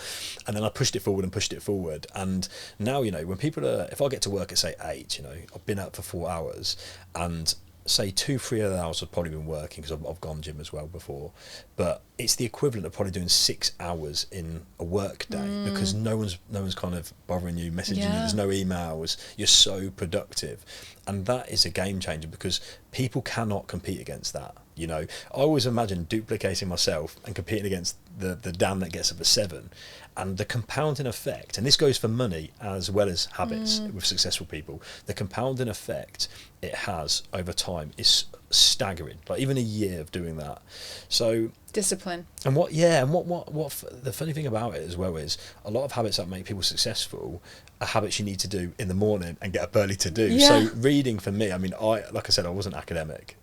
And then I pushed it forward. And now, you know, when if I get to work at, say, 8, you know, I've been up for 4 hours, and say 2-3 other hours I've probably been working, because I've gone gym as well before, but it's the equivalent of probably doing 6 hours in a work day, because no one's kind of bothering you, messaging you, there's no emails, you're so productive. And that is a game changer, because people cannot compete against that. You know, I always imagine duplicating myself and competing against the Dan that gets up at 7, and the compounding effect, and this goes for money as well as habits with successful people, the compounding effect it has over time is staggering. Like, even a year of doing that. So discipline. And what the funny thing about it as well is, a lot of habits that make people successful are habits you need to do in the morning and get up early to do. So reading, for me, I mean, like I said, I wasn't academic,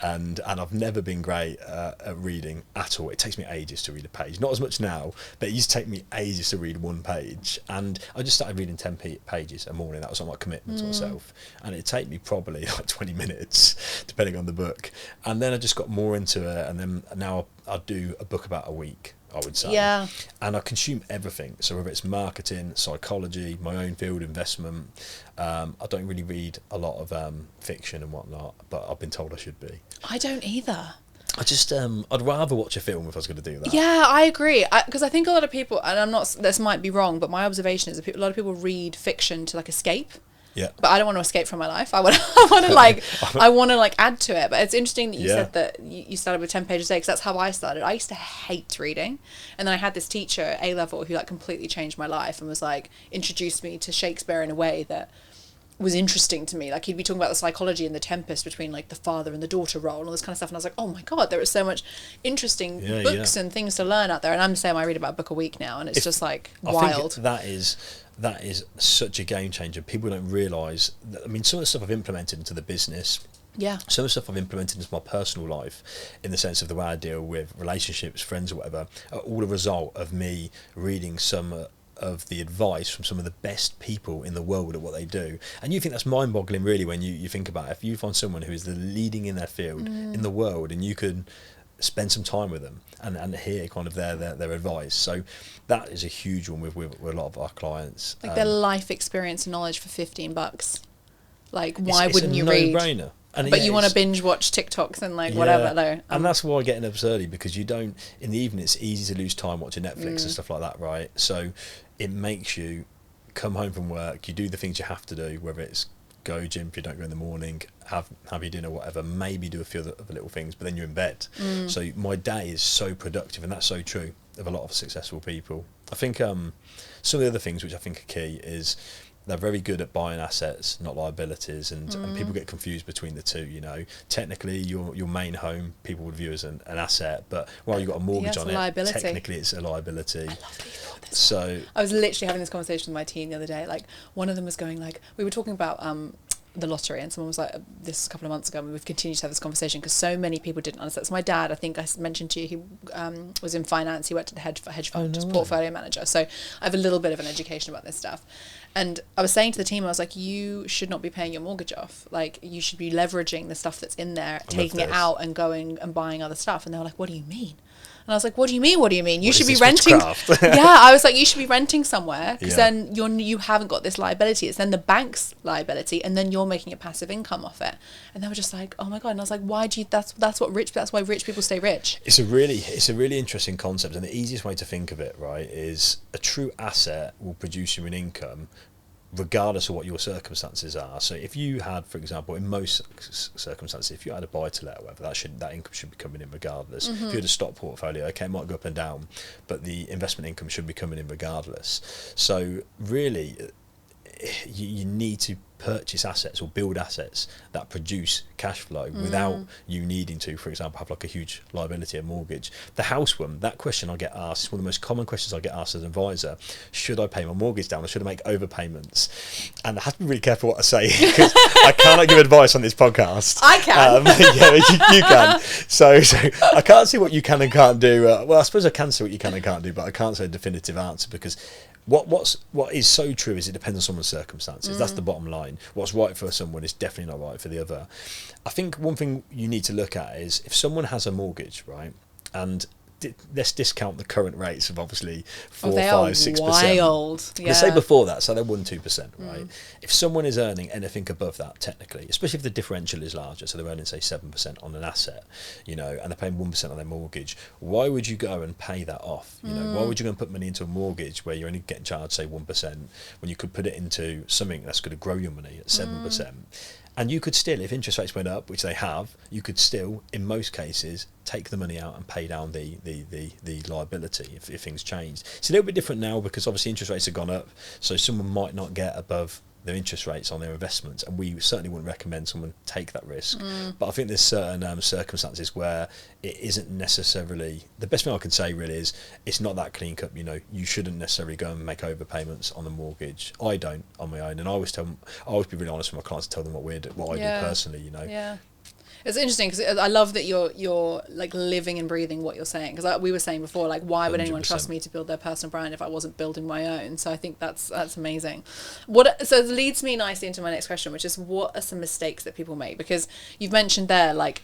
and I've never been great at reading at all. It takes me ages to read a page. Not as much now, but it used to take me ages to read one page. And I just started reading 10 pages a morning. That was my commitment to myself. And it'd take me probably like 20 minutes, depending on the book. And then I just got more into it. And then now I do a book about a week, I would say. Yeah. And I consume everything. So whether it's marketing, psychology, my own field, investment, I don't really read a lot of fiction and whatnot, but I've been told I should be. I don't either. I'd rather watch a film if I was going to do that. Yeah, I agree. Because I think a lot of people, and I'm not, this might be wrong, but my observation is a lot of people read fiction to like escape. Yeah. But I don't want to escape from my life. I want to like add to it. But it's interesting that you said that you started with 10 pages a day, because that's how I started. I used to hate reading. And then I had this teacher at A-level who like completely changed my life and was like, introduced me to Shakespeare in a way that was interesting to me. Like, he'd be talking about the psychology in The Tempest between like the father and the daughter role and all this kind of stuff. And I was like, oh my God, there is so much interesting books and things to learn out there. And I'm saying I read about a book a week now, and it's just like wild. I think that is such a game changer. People don't realise that, I mean, some of the stuff I've implemented into the business, some of the stuff I've implemented into my personal life, in the sense of the way I deal with relationships, friends or whatever, are all a result of me reading some of the advice from some of the best people in the world at what they do. And you think that's mind-boggling, really, when you think about it. If you find someone who is the leading in their field in the world, and you could spend some time with them and hear kind of their advice. So that is a huge one with a lot of our clients. Like their life experience and knowledge for $15. Like, why wouldn't you read? read? No-brainer. But you want to binge watch TikToks and like whatever though. And that's why getting up early, because you don't, in the evening it's easy to lose time watching Netflix and stuff like that, right? So it makes you come home from work, you do the things you have to do, whether it's go gym if you don't go in the morning, have your dinner, whatever, maybe do a few other little things, but then you're in bed. So my day is so productive, and that's so true of a lot of successful people. I think some of the other things which I think are key is they're very good at buying assets, not liabilities, and people get confused between the two. You know, technically your main home people would view as an asset, but while you've got a mortgage on it, technically it's a liability. I love that you thought this. So I was literally having this conversation with my team the other day. Like, one of them was going like, we were talking about the lottery, and someone was like, this a couple of months ago, and we've continued to have this conversation because so many people didn't understand. So my dad, I think I mentioned to you, he was in finance. He worked at the hedge fund, just portfolio manager. So I have a little bit of an education about this stuff. And I was saying to the team, I was like, you should not be paying your mortgage off. Like, you should be leveraging the stuff that's in there, taking it out and going and buying other stuff. And they were like, what do you mean? And I was like, what do you mean? What do you mean? You should be renting. I was like, you should be renting somewhere, because then you haven't got this liability. It's then the bank's liability, and then you're making a passive income off it. And they were just like, oh my God. And I was like, why do you? That's why rich people stay rich. It's a really interesting concept, and the easiest way to think of it, right, is a true asset will produce you an income regardless of what your circumstances are. So if you had, for example, in most circumstances, if you had a buy-to-let or whatever, that income should be coming in regardless. If you had a stock portfolio, okay, it might go up and down, but the investment income should be coming in regardless. So really, you need to purchase assets or build assets that produce cash flow without you needing to, for example, have like a huge liability, a mortgage. The house one, that question I get asked, it's one of the most common questions I get asked as an advisor. Should I pay my mortgage down, or should I make overpayments? And I have to be really careful what I say, because I cannot give advice on this podcast. I can. You can. So I can't see what you can and can't do. Well, I suppose I can see what you can and can't do, but I can't say a definitive answer, because what is so true is it depends on someone's circumstances. That's the bottom line. What's right for someone is definitely not right for the other. I think one thing you need to look at is if someone has a mortgage, right, and let's discount the current rates of obviously 4, 5, 6%. Wild. Yeah. Let's say before that, so they're 1-2%, right? If someone is earning anything above that, technically, especially if the differential is larger, so they're earning say 7% on an asset, you know, and they're paying 1% on their mortgage, why would you go and pay that off? You know, why would you go and put money into a mortgage where you're only getting charged say 1% when you could put it into something that's going to grow your money at 7%? And you could still, if interest rates went up, which they have, you could still, in most cases, take the money out and pay down the liability if things changed. It's a little bit different now because obviously interest rates have gone up, so someone might not get above their interest rates on their investments, and we certainly wouldn't recommend someone take that risk. But I think there's certain circumstances where it isn't necessarily, the best thing I can say really is it's not that clean cut. You know, you shouldn't necessarily go and make overpayments on the mortgage. I don't on my own, and I always be really honest with my clients to tell them what I do personally, you know. Yeah. It's interesting because I love that you're like living and breathing what you're saying, because we were saying before, like, why would anyone 100%. trust me to build their personal brand if I wasn't building my own? So I think that's amazing. So it leads me nicely into my next question, which is, what are some mistakes that people make? Because you've mentioned there, like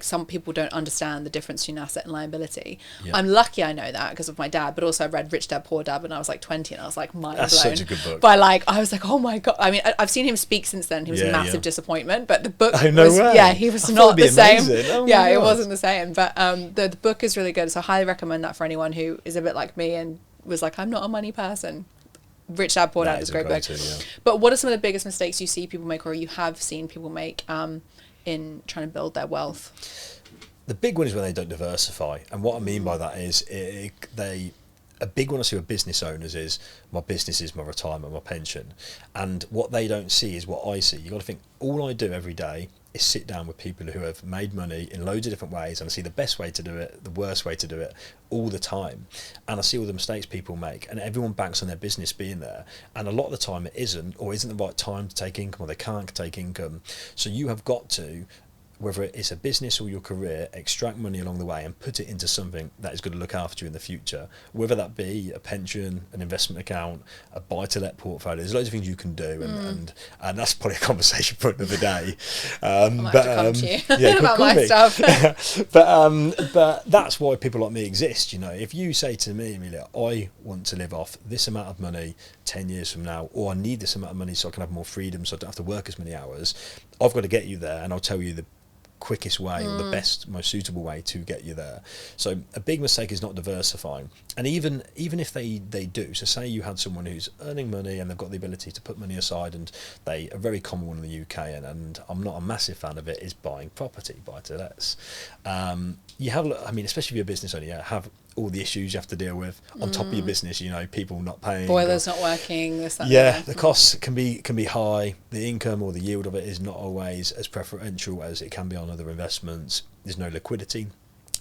some people don't understand the difference between asset and liability. Yeah. I'm lucky I know that because of my dad, but also I read Rich Dad Poor Dad when I was like 20, and I was like mind blown. That's such a good book. But like I was like, oh my God. I mean, I've seen him speak since then. He was a massive disappointment, but the book he was not the same. Oh yeah, it wasn't the same. But the book is really good, so I highly recommend that for anyone who is a bit like me and was like, I'm not a money person. Rich Dad Poor Dad is a great book. But what are some of the biggest mistakes you see people make, or you have seen people make in trying to build their wealth? The big one is when they don't diversify, and what I mean by that is a big one I see with business owners is my business is my retirement, my pension, and what they don't see is what I see. You got to think, all I do every day is sit down with people who have made money in loads of different ways, and I see the best way to do it, the worst way to do it all the time, and I see all the mistakes people make, and everyone banks on their business being there, and a lot of the time it isn't, or isn't the right time to take income, or they can't take income. So you have got to, whether it's a business or your career, extract money along the way and put it into something that is going to look after you in the future, whether that be a pension, an investment account, a buy-to-let portfolio. There's loads of things you can do, and that's probably a conversation for another day. I might have to come to you about my stuff. But that's why people like me exist. You know, if you say to me, Amelia, I want to live off this amount of money 10 years from now, or I need this amount of money so I can have more freedom, so I don't have to work as many hours, I've got to get you there, and I'll tell you the quickest way or the best, most suitable way to get you there. So a big mistake is not diversifying. And even if they do, so say you had someone who's earning money and they've got the ability to put money aside, and a very common one in the UK, and I'm not a massive fan of it, is buying property, buy-to-lets. You have, I mean, especially if you're a business owner, have all the issues you have to deal with on top of your business, you know, people not paying, boilers not working, this, that, the costs can be high, the income or the yield of it is not always as preferential as it can be on other investments. There's no liquidity,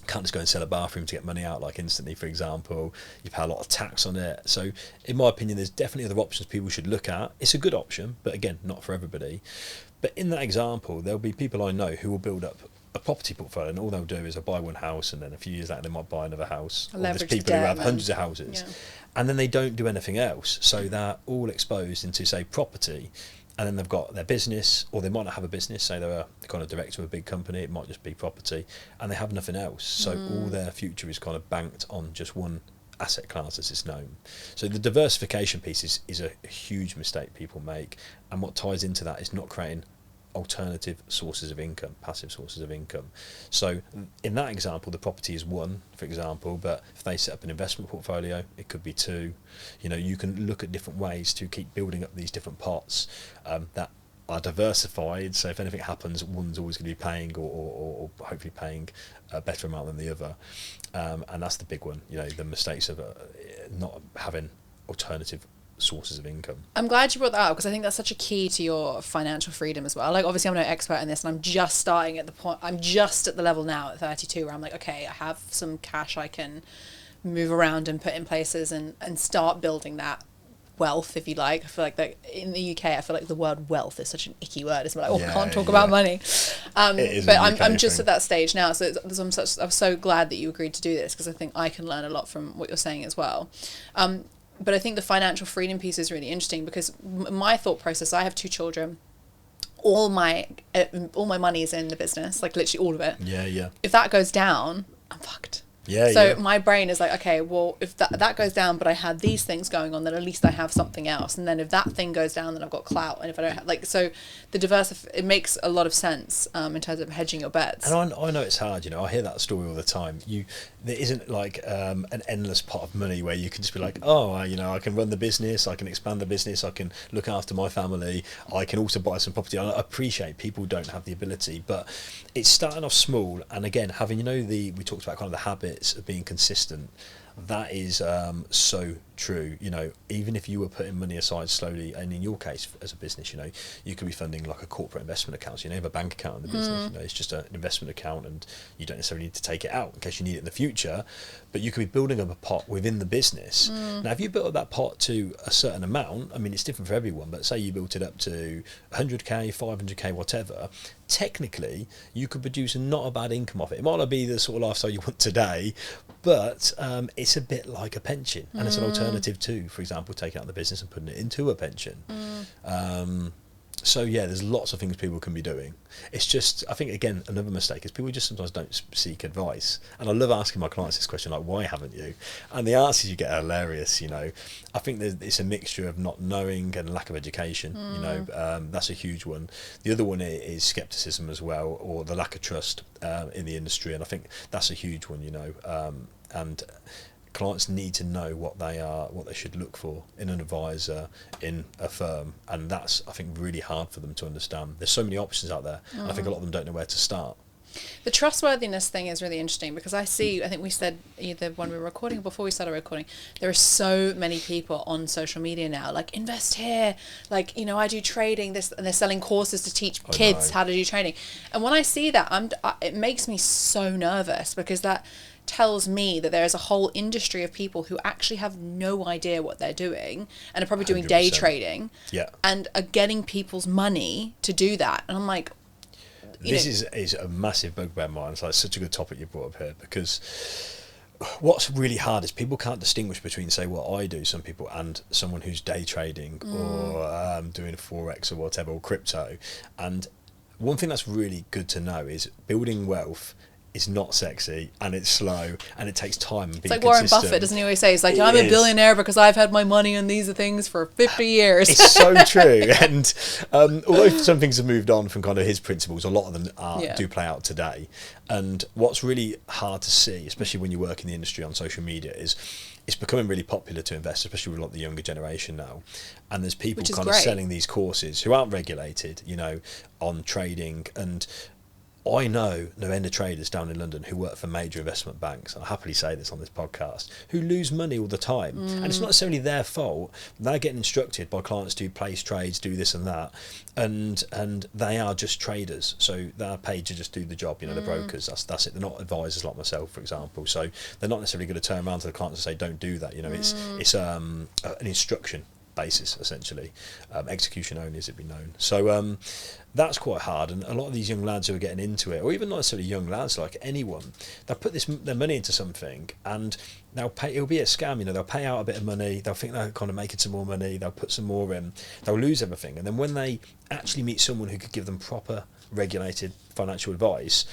can't just go and sell a bathroom to get money out like instantly, for example. You pay a lot of tax on it. So in my opinion, there's definitely other options people should look at. It's a good option, but again, not for everybody. But in that example, there'll be people I know who will build up a property portfolio, and all they'll do is buy one house, and then a few years later they might buy another house. Or there's people who have hundreds of houses, and then they don't do anything else, so they're all exposed into, say, property, and then they've got their business, or they might not have a business, say they're a kind of director of a big company, it might just be property, and they have nothing else, so all their future is kind of banked on just one asset class as it's known. So the diversification piece is a huge mistake people make, and what ties into that is not creating alternative sources of income, passive sources of income. So in that example, the property is one, for example, but if they set up an investment portfolio, it could be two. You know, you can look at different ways to keep building up these different pots that are diversified, so if anything happens, one's always going to be paying or hopefully paying a better amount than the other, and that's the big one, you know, the mistakes of not having alternative sources of income. I'm glad you brought that up, because I think that's such a key to your financial freedom as well. Like, obviously I'm no expert in this, and I'm just starting at the point, I'm just at the level now at 32 where I'm like, okay, I have some cash I can move around and put in places and start building that wealth, if you like. I feel like that in the UK, I feel like the word wealth is such an icky word. It's like, I can't talk about money. But I'm just at that stage now, so I'm so glad that you agreed to do this, because I think I can learn a lot from what you're saying as well. But I think the financial freedom piece is really interesting, because my thought process, I have 2 children, all my money is in the business, like literally all of it. If that goes down, I'm fucked. My brain is like, okay, well, if that goes down, but I had these things going on, then at least I have something else. And then if that thing goes down, then I've got clout. And if I don't have, like, so the it makes a lot of sense in terms of hedging your bets. And I know it's hard, you know, I hear that story all the time. There isn't like an endless pot of money where you can just be like, you know, I can run the business, I can expand the business, I can look after my family, I can also buy some property. I appreciate people don't have the ability, but it's starting off small. And again, having, you know, we talked about kind of the habits of being consistent. That is so true. You know, even if you were putting money aside slowly, and in your case as a business, you know, you could be funding like a corporate investment account, so you know, have a bank account in the business, you know, it's just an investment account, and you don't necessarily need to take it out in case you need it in the future, but you could be building up a pot within the business. Now if you built up that pot to a certain amount, I mean, it's different for everyone, but say you built it up to 100k, 500k, whatever, technically you could produce not a bad income off it. It might not be the sort of lifestyle you want today, but it's a bit like a pension, and it's an alternative to, for example, taking out the business and putting it into a pension. So yeah, there's lots of things people can be doing. It's just, I think, again, another mistake is people just sometimes don't seek advice. And I love asking my clients this question, like, why haven't you? And the answers you get are hilarious, you know. I think it's a mixture of not knowing and lack of education, you know. That's a huge one. The other one is skepticism as well, or the lack of trust in the industry. And I think that's a huge one, you know. And clients need to know what they should look for in an advisor, in a firm, and that's, I think, really hard for them to understand. There's so many options out there, and I think a lot of them don't know where to start. The trustworthiness thing is really interesting, because I think we said either when we were recording or before we started recording, there are so many people on social media now, like, invest here, like, you know, I do trading, this, and they're selling courses to teach kids how to do trading. And when I see that, it makes me so nervous, because that tells me that there is a whole industry of people who actually have no idea what they're doing and are probably doing 100%. Day trading, and are getting people's money to do that. And I'm like, this is a massive bugbear of mine. It's like such a good topic you brought up here, because what's really hard is people can't distinguish between, say, what I do, some people, and someone who's day trading or doing forex or whatever, or crypto. And one thing that's really good to know is building wealth is not sexy, and it's slow, and it takes time and being consistent. It's like Warren Buffett, doesn't he always say, it's like, I'm a billionaire because I've had my money on these things for 50 years. It's so true. And although some things have moved on from kind of his principles, a lot of them do play out today. And what's really hard to see, especially when you work in the industry on social media, is it's becoming really popular to invest, especially with a lot of the younger generation now. And there's people kind of selling these courses who aren't regulated, you know, on trading. And I know end of traders down in London who work for major investment banks, I'll happily say this on this podcast, who lose money all the time. And it's not necessarily their fault. They're getting instructed by clients to place trades, do this and that, and they are just traders, so they're paid to just do the job, you know. They're brokers, that's it. They're not advisors like myself, for example, so they're not necessarily going to turn around to the clients and say, don't do that, you know. It's an instruction basis, essentially, execution only, as it be known. So that's quite hard, and a lot of these young lads who are getting into it, or even not necessarily young lads, like anyone, they'll put their money into something, and they'll pay. It'll be a scam, you know. They'll pay out a bit of money, they'll think they're kind of making some more money, they'll put some more in, they'll lose everything, and then when they actually meet someone who could give them proper regulated financial advice,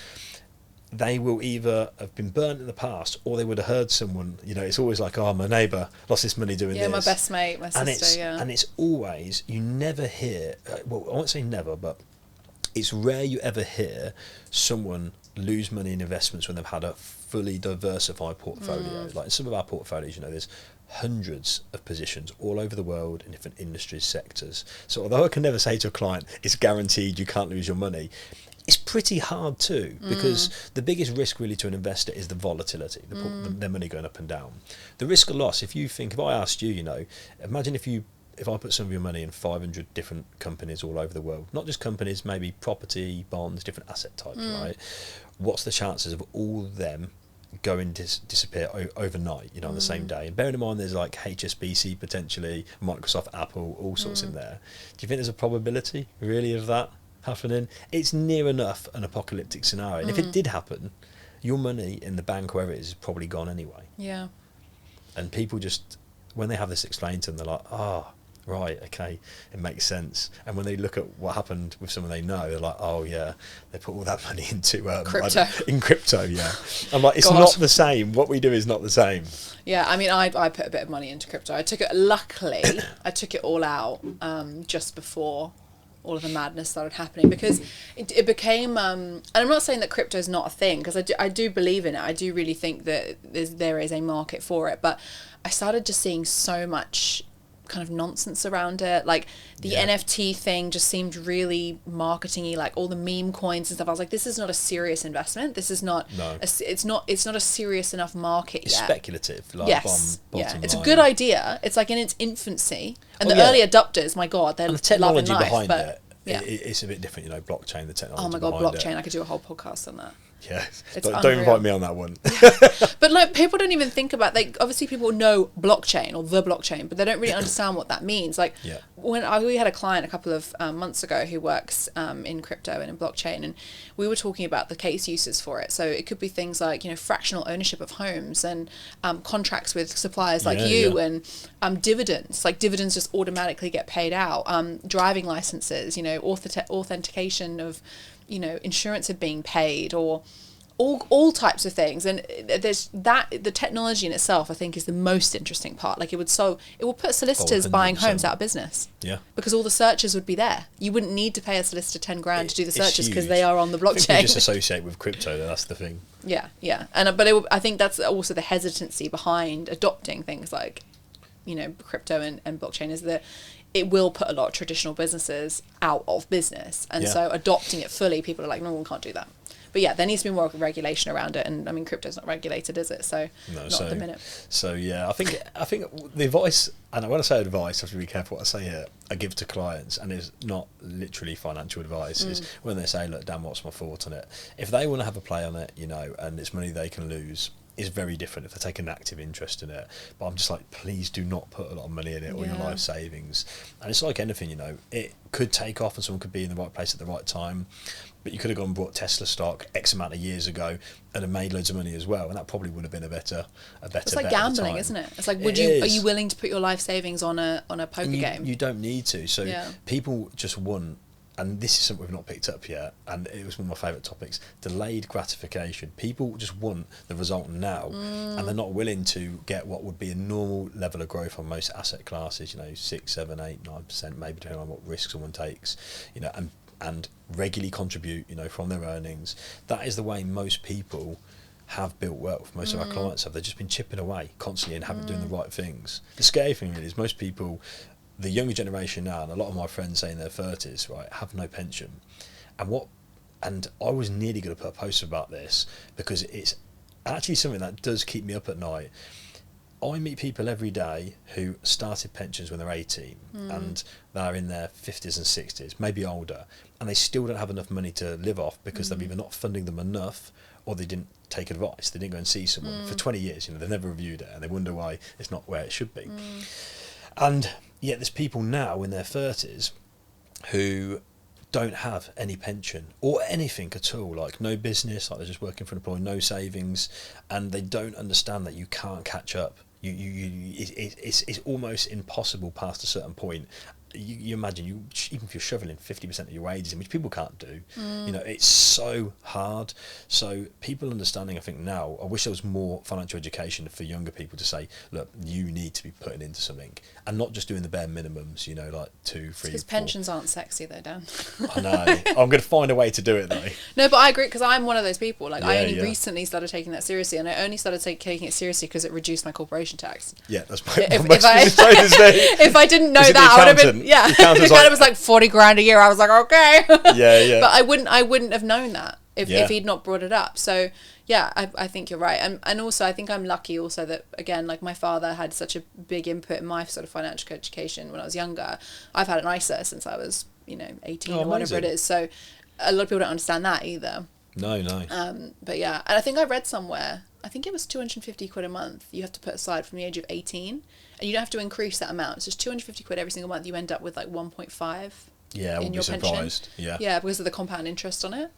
they will either have been burnt in the past, or they would have heard someone, you know. It's always like, oh, my neighbour lost his money doing this. Yeah, my best mate, my sister, and it's always, you never hear, well, I won't say never, but it's rare you ever hear someone lose money in investments when they've had a fully diversified portfolio. Like in some of our portfolios, you know, there's hundreds of positions all over the world in different industries, sectors. So although I can never say to a client, it's guaranteed you can't lose your money, it's pretty hard too, because the biggest risk really to an investor is the volatility, their money going up and down. The risk of loss, if I asked you, you know, imagine if I put some of your money in 500 different companies all over the world, not just companies, maybe property, bonds, different asset types, right? What's the chances of all of them going to disappear overnight, you know, on the same day? And bearing in mind there's like HSBC potentially, Microsoft, Apple, all sorts in there. Do you think there's a probability really of that happening? It's near enough an apocalyptic scenario. And if it did happen, your money in the bank, wherever it is probably gone anyway. Yeah. And people just, when they have this explained to them, they're like, oh, right, okay, it makes sense. And when they look at what happened with someone they know, they're like, oh yeah, they put all that money into crypto. In crypto, yeah. I'm like, it's not the same. What we do is not the same. Yeah, I mean, I put a bit of money into crypto. Luckily, I took it all out just before all of the madness started happening, because it became, and I'm not saying that crypto is not a thing, because I do believe in it. I do really think that there is a market for it, but I started just seeing so much kind of nonsense around it. Like the NFT thing just seemed really marketing-y, like all the meme coins and stuff. I was like, this is not a serious investment. This is not, it's not a serious enough market yet. It's speculative. Like yes. It's a good idea. It's like in its infancy. And the early adopters, my God, they're the technology loving life, behind but it's a bit different, you know, blockchain, the technology. Oh my God, behind blockchain. I could do a whole podcast on that. Yeah, It's don't unreal. invite me on that one. But like, people don't even think about, like, obviously people know blockchain or the blockchain, but they don't really understand what that means. Like, we had a client a couple of months ago who works in crypto and in blockchain, and we were talking about the case uses for it. So it could be things like, you know, fractional ownership of homes, and contracts with suppliers like and dividends. Like, dividends just automatically get paid out. Driving licenses, you know, authentication of, you know, insurance are being paid, or all types of things. And there's that, the technology in itself, I think, is the most interesting part. Like, it would put solicitors buying homes out of business. Yeah. Because all the searches would be there. You wouldn't need to pay a solicitor 10 grand to do the searches, because they are on the blockchain. I think we just associate with crypto, that's the thing. Yeah. And I think that's also the hesitancy behind adopting things like, you know, crypto and blockchain, is that it will put a lot of traditional businesses out of business. And so adopting it fully, people are like, no, one can't do that. But yeah, there needs to be more regulation around it. And I mean, crypto's not regulated, is it? So not at the minute. So yeah, I think the advice, and when I say advice, I have to be careful what I say here, I give to clients, and it's not literally financial advice, is when they say, look, Dan, what's my thought on it? If they want to have a play on it, you know, and it's money they can lose, is very different if they take an active interest in it. But I'm just like, please do not put a lot of money in it, or your life savings. And it's like anything, you know, it could take off and someone could be in the right place at the right time, but you could have gone and bought Tesla stock X amount of years ago and have made loads of money as well, and that probably would have been a better it's like gambling, isn't it? It's like, are you willing to put your life savings on a poker game? You don't need to. So people just want, and this is something we've not picked up yet, and it was one of my favourite topics, delayed gratification. People just want the result now, and they're not willing to get what would be a normal level of growth on most asset classes, you know, 6, 7, 8, 9%, maybe depending on what risk someone takes, you know, and regularly contribute, you know, from their earnings. That is the way most people have built wealth. Most of our clients have. They've just been chipping away constantly and haven't doing the right things. The scary thing really is most people, the younger generation now, and a lot of my friends say in their 30s, right, have no pension. And I was nearly going to put a post about this, because it's actually something that does keep me up at night. I meet people every day who started pensions when they're 18 and they're in their 50s and 60s, maybe older, and they still don't have enough money to live off, because they're either not funding them enough, or they didn't take advice. They didn't go and see someone for 20 years. You know, they've never reviewed it, and they wonder why it's not where it should be. And yet there's people now in their 30s who don't have any pension or anything at all, like no business, like they're just working for an employer, no savings, and they don't understand that you can't catch up. It's almost impossible past a certain point. You imagine, even if you're shoveling 50% of your wages in, which people can't do, you know, it's so hard. So people understanding, I think now, I wish there was more financial education for younger people to say, look, you need to be putting into something, and not just doing the bare minimums, you know, like 2, 3, because pensions aren't sexy though, Dan. I know. I'm going to find a way to do it though. No, but I agree, because I'm one of those people. Like, I only recently started taking that seriously, and I only started taking it seriously because it reduced my corporation tax. Yeah, that's my if I didn't know that, I would have been. Yeah, the guy was like 40 grand a year. I was like, okay. Yeah. But I wouldn't have known that if he'd not brought it up. So yeah, I think you're right. And also I think I'm lucky also that, again, like, my father had such a big input in my sort of financial education when I was younger. I've had an ISA since I was, you know, 18 or whatever it is. So a lot of people don't understand that either. No. But yeah, and I think I read somewhere, I think it was 250 quid a month you have to put aside from the age of 18, and you don't have to increase that amount. It's just 250 quid every single month. You end up with like 1.5 in your pension. Yeah, because of the compound interest on it.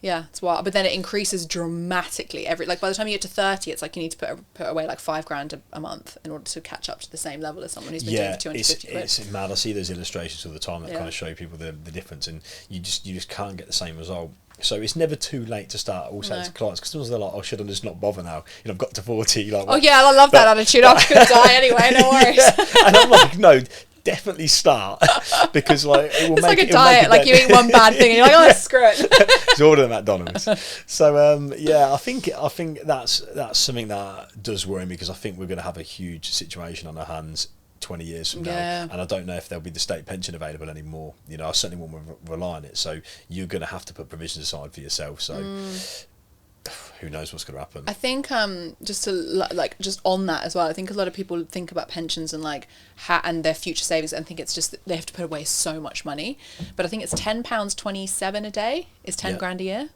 Yeah, it's wild. But then it increases dramatically by the time you get to 30, it's like you need to put away like 5 grand a month in order to catch up to the same level as someone who's been doing it for 250 quid. It's mad. I see those illustrations all the time that kind of show people the difference, and you just can't get the same result. So it's never too late to start also to clients, because sometimes they're like, oh, should I just not bother now? You know, I've got to 40. Like, oh yeah, I love that attitude. I could die anyway, no worries. And I'm like, no, definitely start, because like it will it's make like a diet, like you eat one bad thing and you're like, oh, screw it. Just order them at McDonald's. So yeah, I think that's something that does worry me, because I think we're going to have a huge situation on our hands 20 years from now, and I don't know if there'll be the state pension available anymore. You know, I certainly won't rely on it, so you're going to have to put provisions aside for yourself. So who knows what's going to happen. I think just on that as well, I think a lot of people think about pensions and like and their future savings and think it's just they have to put away so much money, but I think it's £10.27 a day is 10 grand a year.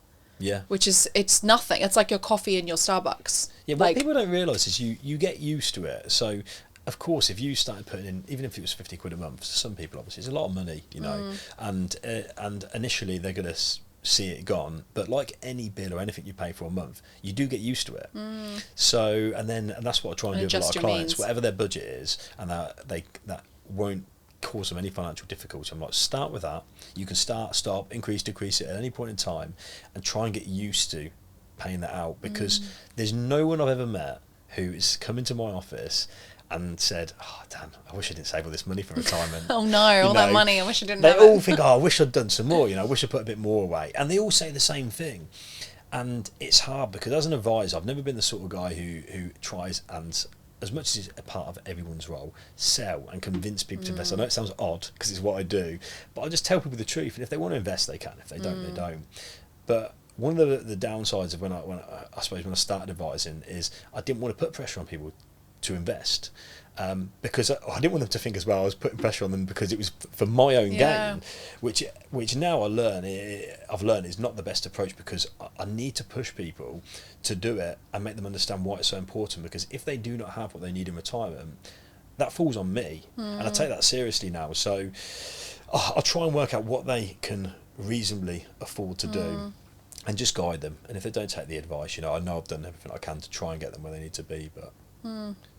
Yeah. Which is, it's nothing. It's like your coffee in your Starbucks. Yeah, what people don't realise is you get used to it. So, of course, if you started putting in, even if it was 50 quid a month, for some people, obviously, it's a lot of money, you know, and initially they're going to see it gone. But like any bill or anything you pay for a month, you do get used to it. So, and that's what I try and do with a lot of clients, whatever their budget is, and that won't cause them any financial difficulty. I'm like, start with that. You can start, stop, increase, decrease it at any point in time, and try and get used to paying that out, because there's no one I've ever met who's come into my office and said, oh damn, I wish I didn't save all this money for retirement. Oh no, all that money, I wish I didn't they have all it. think, oh, I wish I'd done some more, you know, I wish I put a bit more away. And they all say the same thing. And it's hard, because as an advisor, I've never been the sort of guy who tries and, as much as it's a part of everyone's role, sell and convince people to invest. I know it sounds odd because it's what I do, but I just tell people the truth. And if they want to invest, they can. If they don't, they don't. But one of the downsides of when I suppose when I started advising is I didn't want to put pressure on people to invest, because I didn't want them to think as well I was putting pressure on them because it was for my own gain, which now I've learned is not the best approach, because I need to push people to do it and make them understand why it's so important, because if they do not have what they need in retirement, that falls on me, and I take that seriously now. So I'll try and work out what they can reasonably afford to do and just guide them. And if they don't take the advice, you know I've done everything I can to try and get them where they need to be, but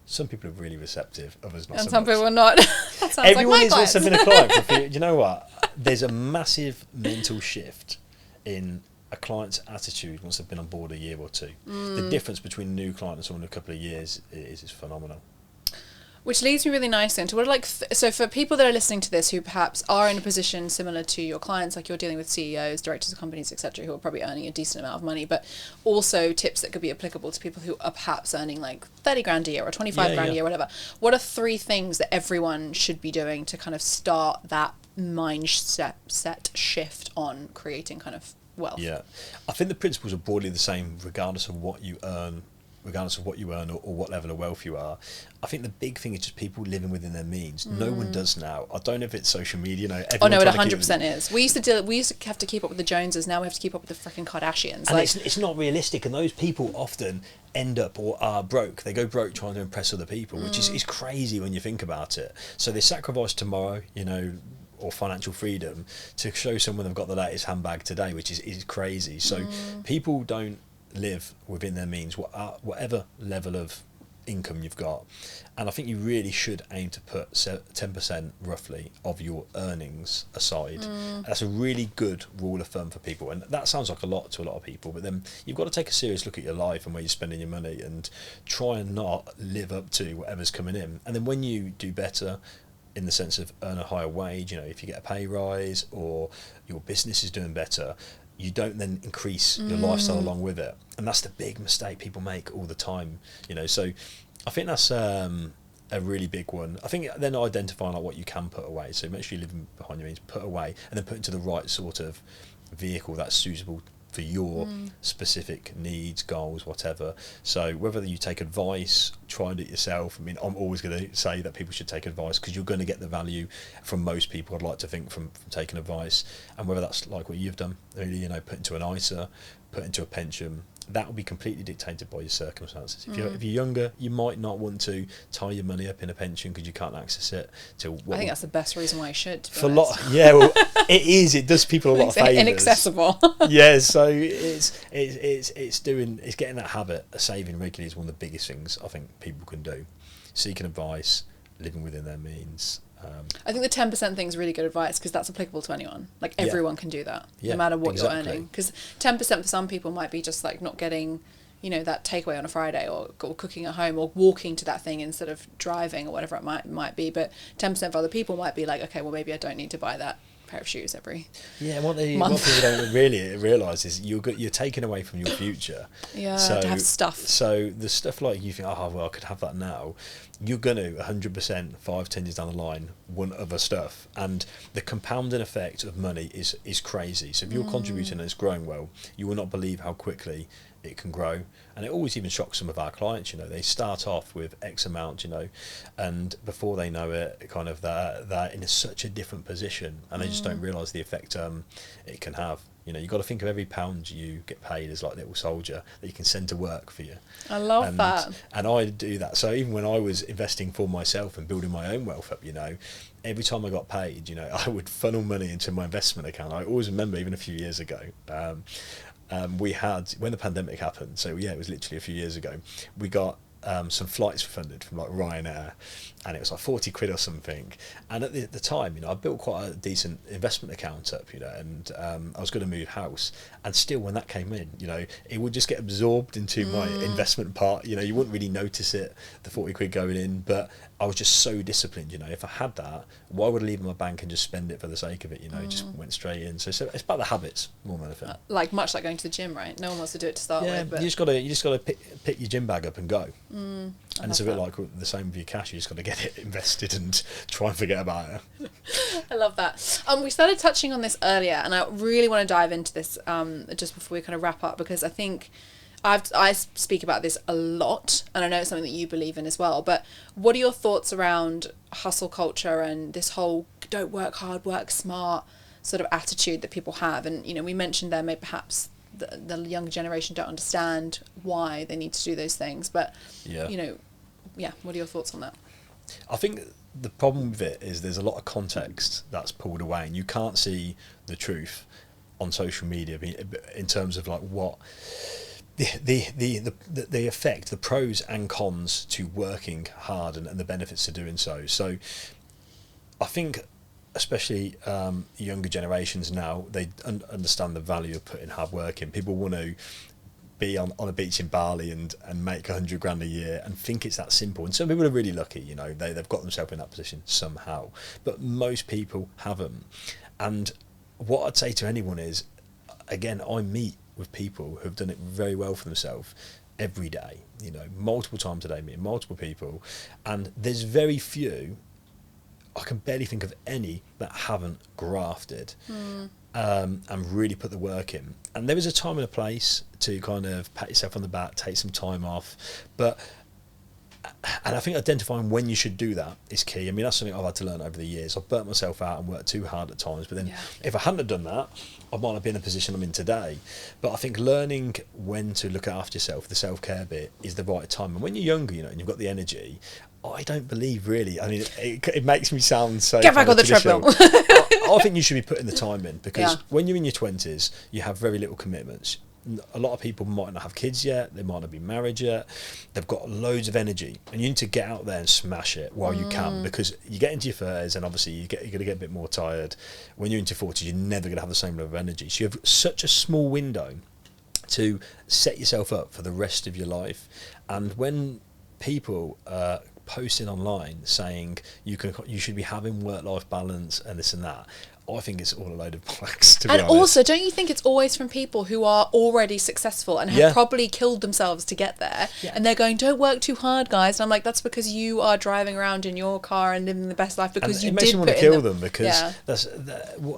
some people are really receptive, others not. And so some much. people are not. That sounds Everyone like my is clients. wants to be a client. You know what? There's a massive mental shift in a client's attitude once they've been on board a year or two. The difference between a new client and someone in a couple of years is phenomenal. Which leads me really nicely into what so for people that are listening to this who perhaps are in a position similar to your clients, like you're dealing with CEOs, directors of companies, etc., who are probably earning a decent amount of money, but also tips that could be applicable to people who are perhaps earning like 30 grand a year or 25 grand a year, whatever. What are 3 things that everyone should be doing to kind of start that mindset shift on creating kind of wealth? Yeah, I think the principles are broadly the same regardless of what you earn or what level of wealth you are. I think the big thing is just people living within their means. No one does now. I don't know if it's social media. No, oh no, it 100% is. We used to have to keep up with the Joneses. Now we have to keep up with the freaking Kardashians. And it's not realistic. And those people often end up or are broke. They go broke trying to impress other people, which is crazy when you think about it. So they sacrifice tomorrow, you know, or financial freedom to show someone they've got the latest handbag today, which is crazy. So people don't live within their means, whatever level of income you've got. And I think you really should aim to put 10% roughly of your earnings aside. That's a really good rule of thumb for people, and that sounds like a lot to a lot of people, but then you've got to take a serious look at your life and where you're spending your money and try and not live up to whatever's coming in. And then when you do better, in the sense of earn a higher wage, you know, if you get a pay rise or your business is doing better, you don't then increase your lifestyle along with it. And that's the big mistake people make all the time, you know. So I think that's a really big one. I think then identifying like what you can put away. So make sure you're living behind your means, put away, and then put into the right sort of vehicle that's suitable for your specific needs, goals, whatever. So whether you take advice, try and do it yourself. I mean, I'm always going to say that people should take advice because you're going to get the value from most people, I'd like to think, from taking advice. And whether that's like what you've done, really, you know, put into an ISA, put into a pension, that will be completely dictated by your circumstances. If you're younger, you might not want to tie your money up in a pension because you can't access it. I think that's the best reason why you should. Well, it is. It does people a lot of favours. Inaccessible. Yeah, so it's getting that habit of saving regularly is one of the biggest things I think people can do. Seeking advice, living within their means. I think the 10% thing is really good advice because that's applicable to anyone. Like everyone can do that, no matter what you're earning. Because 10% for some people might be just like not getting, you know, that takeaway on a Friday or cooking at home or walking to that thing instead of driving or whatever it might be. But 10% for other people might be like, okay, well maybe I don't need to buy that pair of shoes every what people don't really realise is you're taking away from your future. To have stuff. So the stuff like you think, oh well, I could have that now. You're going to 100% 5-10 years down the line want other stuff, and the compounding effect of money is crazy. So if you're contributing and it's growing well, you will not believe how quickly it can grow. And it always even shocks some of our clients, you know, they start off with X amount, you know, and before they know it, kind of they're in such a different position, and they just don't realise the effect it can have. You know, you've got to think of every pound you get paid as like a little soldier that you can send to work for you. I love that. And I do that. So even when I was investing for myself and building my own wealth up, you know, every time I got paid, you know, I would funnel money into my investment account. I always remember, even a few years ago, we had, when the pandemic happened, so yeah, it was literally a few years ago, we got some flights funded from like Ryanair, and it was like 40 quid or something. And at the time, you know, I built quite a decent investment account up, you know, and I was going to move house, and still when that came in, you know, it would just get absorbed into my investment part. You know, you wouldn't really notice it, the 40 quid going in, but I was just so disciplined. You know, if I had that, why would I leave it in my bank and just spend it for the sake of it? You know, it just went straight in. So it's about the habits more than anything. Like much like going to the gym, right? No one wants to do it to start with. But you just got to pick your gym bag up and go. And it's a bit like the same with your cash. You just got to get it invested and try and forget about it. I love that. We started touching on this earlier, and I really want to dive into this just before we kind of wrap up, because I think I speak about this a lot, and I know it's something that you believe in as well. But what are your thoughts around hustle culture and this whole don't work hard, work smart sort of attitude that people have? And, you know, we mentioned there maybe perhaps the younger generation don't understand why they need to do those things. But, you know, what are your thoughts on that? I think the problem with it is there's a lot of context that's pulled away, and you can't see the truth on social media in terms of like what the effect, the pros and cons to working hard and the benefits to doing so. So I think especially younger generations now, they understand the value of putting hard work in. People want to be on a beach in Bali and make 100 grand a year and think it's that simple. And some people are really lucky, you know, they've got themselves in that position somehow, but most people haven't. And what I'd say to anyone is, again, I meet with people who've done it very well for themselves every day, you know, multiple times a day, meeting multiple people, and there's very few, I can barely think of any, that haven't grafted and really put the work in. And there is a time and a place to kind of pat yourself on the back, take some time off, and I think identifying when you should do that is key. I mean, that's something I've had to learn over the years. I've burnt myself out and worked too hard at times, but then if I hadn't have done that, I might not be in the position I'm in today. But I think learning when to look after yourself, the self-care bit, is the right time. And when you're younger, you know, and you've got the energy, I don't believe really, I mean, it makes me sound so... Get back on the treadmill. I think you should be putting the time in, because when you're in your 20s, you have very little commitments. A lot of people might not have kids yet, they might not be married yet, they've got loads of energy, and you need to get out there and smash it while you can, because you get into your 30s and obviously you're going to get a bit more tired. When you're into 40s, you're never going to have the same level of energy, so you have such a small window to set yourself up for the rest of your life. And when people posting online saying you should be having work-life balance and this and that, I think it's all a load of bollocks, to be honest. And also, don't you think it's always from people who are already successful and have probably killed themselves to get there, and they're going, don't work too hard, guys? And I'm like, that's because you are driving around in your car and living the best life because you did put in... It makes me want to kill them, because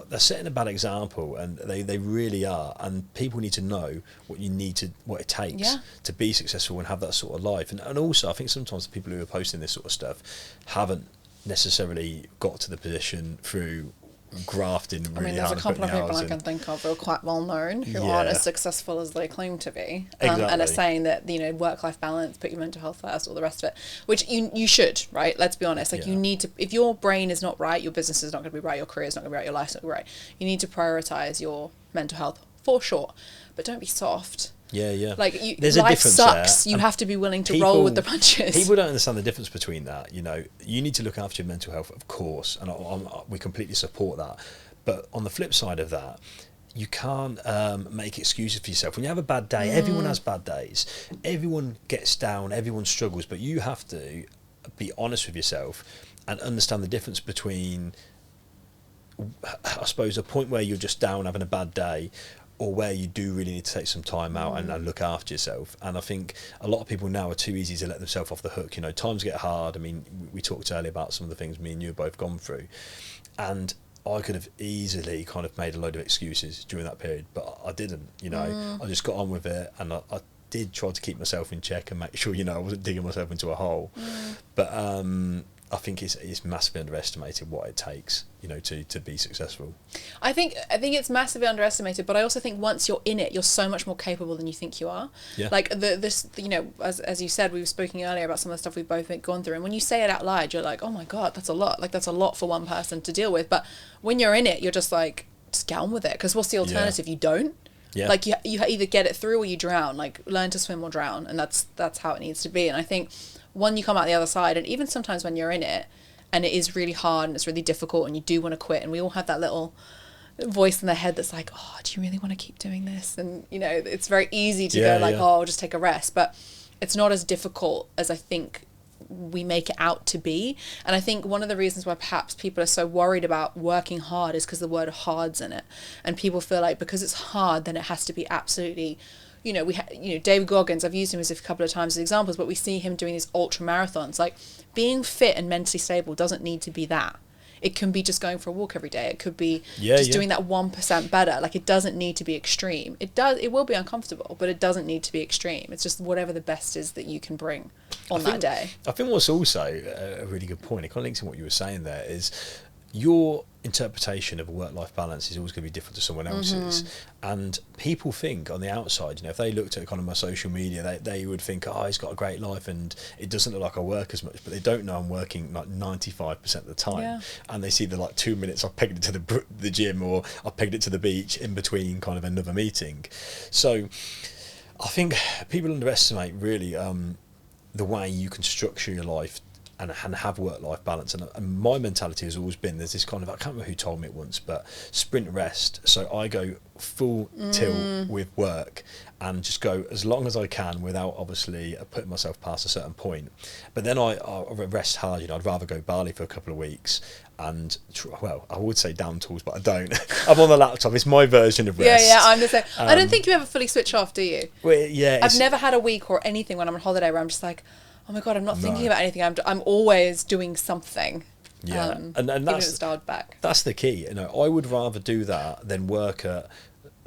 they're setting a bad example, and they really are, and people need to know what it takes to be successful and have that sort of life. And also, I think sometimes the people who are posting this sort of stuff haven't necessarily got to the position through grafting really hard. I mean, there's a couple of people I can think of who are quite well known who aren't as successful as they claim to be, and are saying that, you know, work-life balance, put your mental health first, all the rest of it, which you should, right? Let's be honest. Like, you need to, if your brain is not right, your business is not going to be right, your career is not going to be right, your life's not going to be right. You need to prioritize your mental health for sure, but don't be soft. Like, there's life a difference sucks. there. You have to be willing to roll with the punches. People don't understand the difference between that. You know, you need to look after your mental health, of course, and we completely support that. But on the flip side of that, you can't make excuses for yourself. When you have a bad day, everyone has bad days. Everyone gets down, everyone struggles, but you have to be honest with yourself and understand the difference between, I suppose, a point where you're just down having a bad day, or where you do really need to take some time out and look after yourself. And I think a lot of people now are too easy to let themselves off the hook. You know, times get hard. I mean, we talked earlier about some of the things me and you have both gone through, and I could have easily kind of made a load of excuses during that period, but I didn't. You know, I just got on with it, and I did try to keep myself in check and make sure, you know, I wasn't digging myself into a hole. But I think it's massively underestimated what it takes, to be successful. I think it's massively underestimated, but I also think once you're in it, you're so much more capable than you think you are. Yeah. Like as you said, we were speaking earlier about some of the stuff we've both gone through, and when you say it out loud, you're like, oh my God, that's a lot. Like that's a lot for one person to deal with. But when you're in it, you're just like, just get on with it. Because what's the alternative? You don't. Yeah. Like you either get it through or you drown. Like learn to swim or drown, and that's how it needs to be. And I think when you come out the other side, and even sometimes when you're in it, and it is really hard and it's really difficult and you do want to quit, and we all have that little voice in the head that's like, oh, do you really want to keep doing this? And it's very easy to go like, oh, I'll just take a rest, but it's not as difficult as I think we make it out to be. And I think one of the reasons why perhaps people are so worried about working hard is because the word hard's in it, and people feel like because it's hard then it has to be absolutely, David Goggins, I've used him as a couple of times as examples, but we see him doing these ultra marathons. Like being fit and mentally stable doesn't need to be that. It can be just going for a walk every day. It could be doing that 1% better. Like it doesn't need to be extreme. It will be uncomfortable, but it doesn't need to be extreme. It's just whatever the best is that you can bring on that day. I think what's also a really good point, it kind of links in what you were saying there, is your interpretation of a work-life balance is always going to be different to someone else's. And people think on the outside, if they looked at kind of my social media, they would think, oh, he's got a great life and it doesn't look like I work as much, but they don't know I'm working like 95% of the time. And they see the like 2 minutes I've pegged it to the gym, or I've pegged it to the beach in between kind of another meeting. So I think people underestimate really the way you can structure your life and have work-life balance. And my mentality has always been, there's this kind of, I can't remember who told me it once, but sprint rest. So I go full tilt with work and just go as long as I can without obviously putting myself past a certain point. But then I rest hard. I'd rather go Bali for a couple of weeks and I would say down tools, but I don't. I'm on the laptop. It's my version of rest. Yeah, I'm the same. I don't think you ever fully switch off, do you? Well, yeah. I've never had a week or anything when I'm on holiday where I'm just like, oh my God, I'm not thinking about anything. I'm always doing something. Yeah, and that's, even if it's dialed back. That's the key. I would rather do that than work at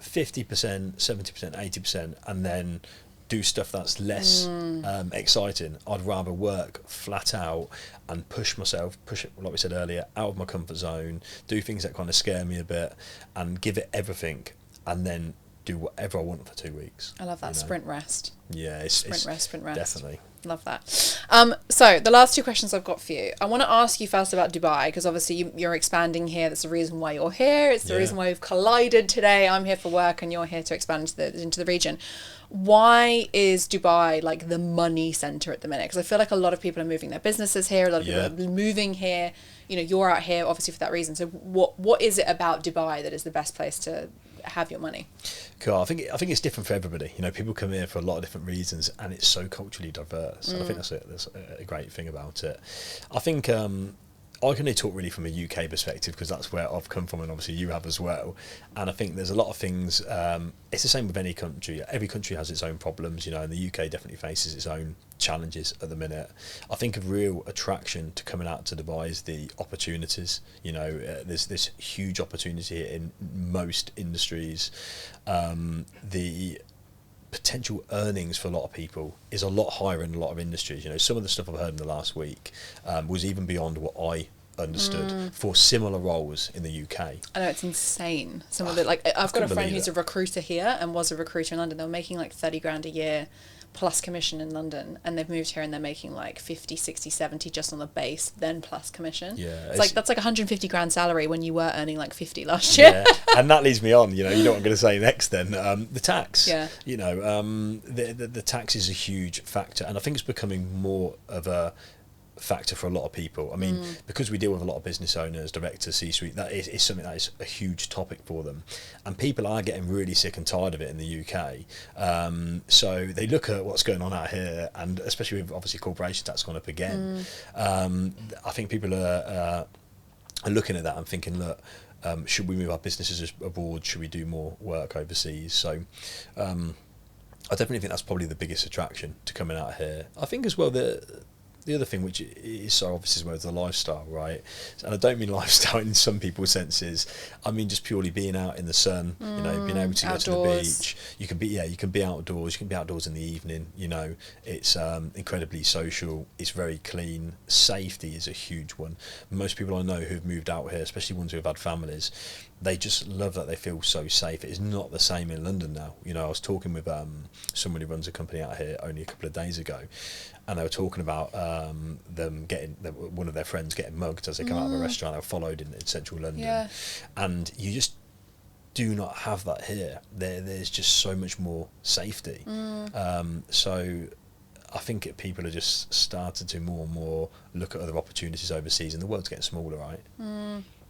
50%, 70%, 80%, and then do stuff that's less exciting. I'd rather work flat out and push it, like we said earlier, out of my comfort zone, do things that kind of scare me a bit, and give it everything, and then do whatever I want for 2 weeks. I love that. Sprint rest. Yeah, sprint rest. Definitely. Love that. So the last two questions I've got for you. I want to ask you first about Dubai, because obviously you're expanding here. That's the reason why you're here. It's the reason why we've collided today. I'm here for work and you're here to expand into the region. Why is Dubai like the money center at the minute? Because I feel like a lot of people are moving their businesses here. A lot of people are moving here. You're out here obviously for that reason. So what is it about Dubai that is the best place to have your money? Cool. I think it's different for everybody. People come here for a lot of different reasons, and it's so culturally diverse. And I think that's a great thing about it. I think I can only talk really from a UK perspective because that's where I've come from, and obviously you have as well. And I think there's a lot of things. It's the same with any country. Every country has its own problems, and the UK definitely faces its own challenges at the minute. I think a real attraction to coming out to Dubai is the opportunities. There's this huge opportunity here in most industries. The potential earnings for a lot of people is a lot higher in a lot of industries. Some of the stuff I've heard in the last week was even beyond what I understood for similar roles in the UK. I know, it's insane. Some of it, like I've got a friend who's a recruiter here and was a recruiter in London. They were making like 30 grand a year plus commission in London, and they've moved here and they're making like 50, 60, 70 just on the base, then plus commission. Yeah, it's like that's like 150 grand salary when you were earning like 50 last year. Yeah, and that leads me on. You know what I'm going to say next. Then the tax. Yeah. The tax is a huge factor, and I think it's becoming more of a factor for a lot of people. I mean, because we deal with a lot of business owners, directors, C-suite, that is something that is a huge topic for them, and people are getting really sick and tired of it in the UK. So they look at what's going on out here, and especially with obviously corporation tax gone up again. I think people are looking at that and thinking, look, should we move our businesses abroad? Should we do more work overseas? So I definitely think that's probably the biggest attraction to coming out here. I think as well that the other thing, which is so obvious as well, is the lifestyle, right? And I don't mean lifestyle in some people's senses. I mean just purely being out in the sun, you know, being able to go to the beach. You can be outdoors. You can be outdoors in the evening. You know, it's incredibly social. It's very clean. Safety is a huge one. Most people I know who've moved out here, especially ones who have had families, they just love that they feel so safe. It is not the same in London now. You know, I was talking with someone who runs a company out here only a couple of days ago, and they were talking about them getting one of their friends getting mugged as they come out of a restaurant. They were followed in central London, and you just do not have that here. There's just so much more safety. So I think people are just started to more and more look at other opportunities overseas, and the world's getting smaller, right?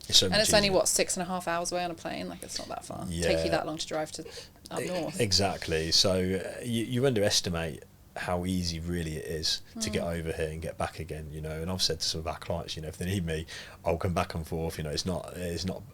It's and it's only 6.5 hours away on a plane. Like, it's not that far. Take you that long to drive to up north. Exactly. So you underestimate how easy really it is to get over here and get back again, you know. And I've said to some of our clients, you know, if they need me, I'll come back and forth. You know, it's not